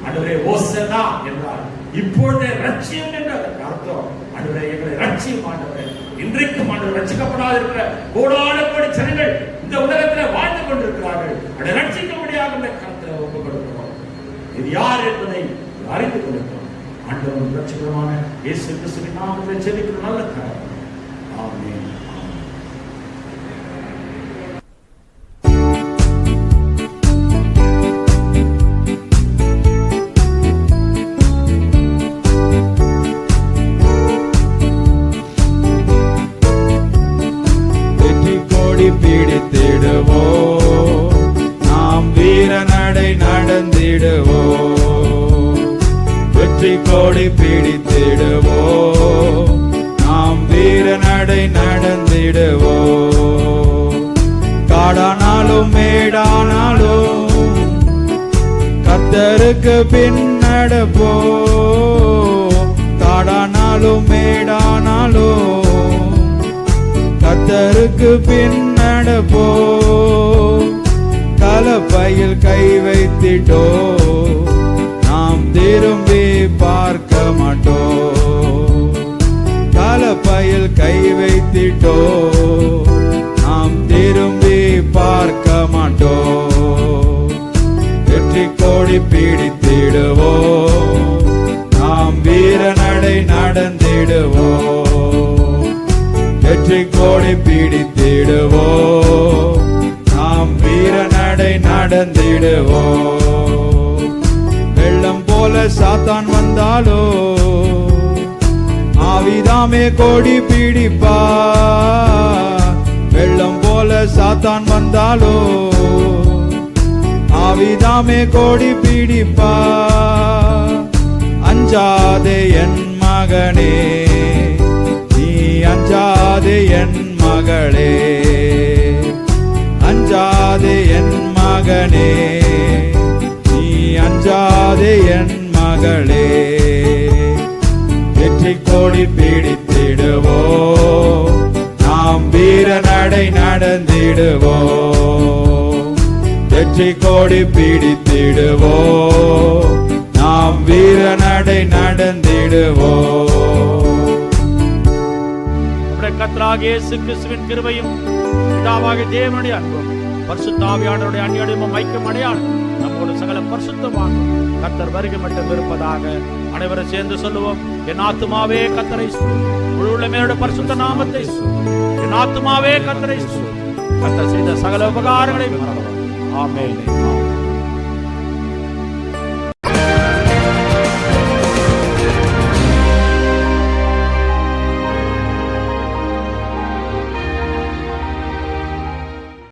ஆண்டவரே ஓசன்னா என்றால் இப்பொழுதே ரட்சியம் என்ற அர்த்தம். ஆண்டவரே எங்களை ரட்சியம். ஆண்டவரே இன்றைக்கும் ஆண்டவர் ரட்சிக்கப்படாத இருக்கிற கோடான கோடி ஜனங்கள் இந்த உலகத்தில் வாழ்ந்து கொண்டிருக்கிறார்கள். அதை ரட்சிக்க முடியாத கருத்தை ஒப்புக் கொடுக்கிறோம். இது யார் என்பதை அறிந்து கொடுக்கிறோம். ஆண்டவர் ரட்சிகரமான இயேசு கிறிஸ்துவின் நாமத்தில் ஜெபிக்கிற நல்ல காரணம். ஆமென். வெற்றி கோடி பிடித்திடுவோம், நாம் வீரநடை நடந்திடுவோம். காடானாலும் மேடானாலும் கர்த்தருக்கு பின் நடப்போம். காடானாலும் மேடானாலும் கர்த்தருக்கு பின் நடப்போம். கலப்பையில் கை வைத்திட்டோம், நாம் திரும்பி பார்க்க மாட்டோம். கலப்பையில் கை வைத்திட்டோம், நாம் திரும்பி பார்க்க மாட்டோம். வெற்றி கோடி பிடித்திடுவோம், நாம் வீரநடை நடந்திடுவோம். வெற்றி கோடி பிடித்திடுவோம், நாம் வீரநடை நடந்திடுவோம். வெள்ளம் போல சாத்தான் வந்தாலோ ஆவிதாமே கொடி பிடிப்பா. வெள்ளம் போல சாத்தான் வந்தாலோ ஆவிதாமே கோடி பிடிப்பா. அஞ்சாதே என் மகனே, நீ அஞ்சாதே என் மகளே, அஞ்சாதே என் மகனே, நீ அஞ்சாதே என் மகளே. வெற்றி கோடி பிடித்திடுவோ, நாம் வீர நடை நடந்திடுவோ. வெற்றி கோடி பிடித்திடுவோ, நாம் வீர நடை நடந்திடுவோ. கர்த்தராகிய இயேசு கிறிஸ்துவின் கிருபையும் பிதாவாகிய தேவனுடைய அன்பும் பரிசுத்த ஆவியானவருடைய அந்யோன்யமும் ஐக்கியம் அடையாளம் நம்மோடு சகல பரிசுத்தமாகும் கர்த்தர் வருகை மட்டும் இருப்பதாக. அனைவரும் சேர்ந்து சொல்லுவோம், என் ஆத்துமாவே கர்த்தரை ஸ்தோத்திரி, முழு உள்ளமையோட பரிசுத்த நாமத்தை ஸ்தோத்திரி. என் ஆத்துமாவே கர்த்தரை ஸ்தோத்திரி, கர்த்தர் செய்த சகல உபகாரங்களை மறவாதே. ஆமென்.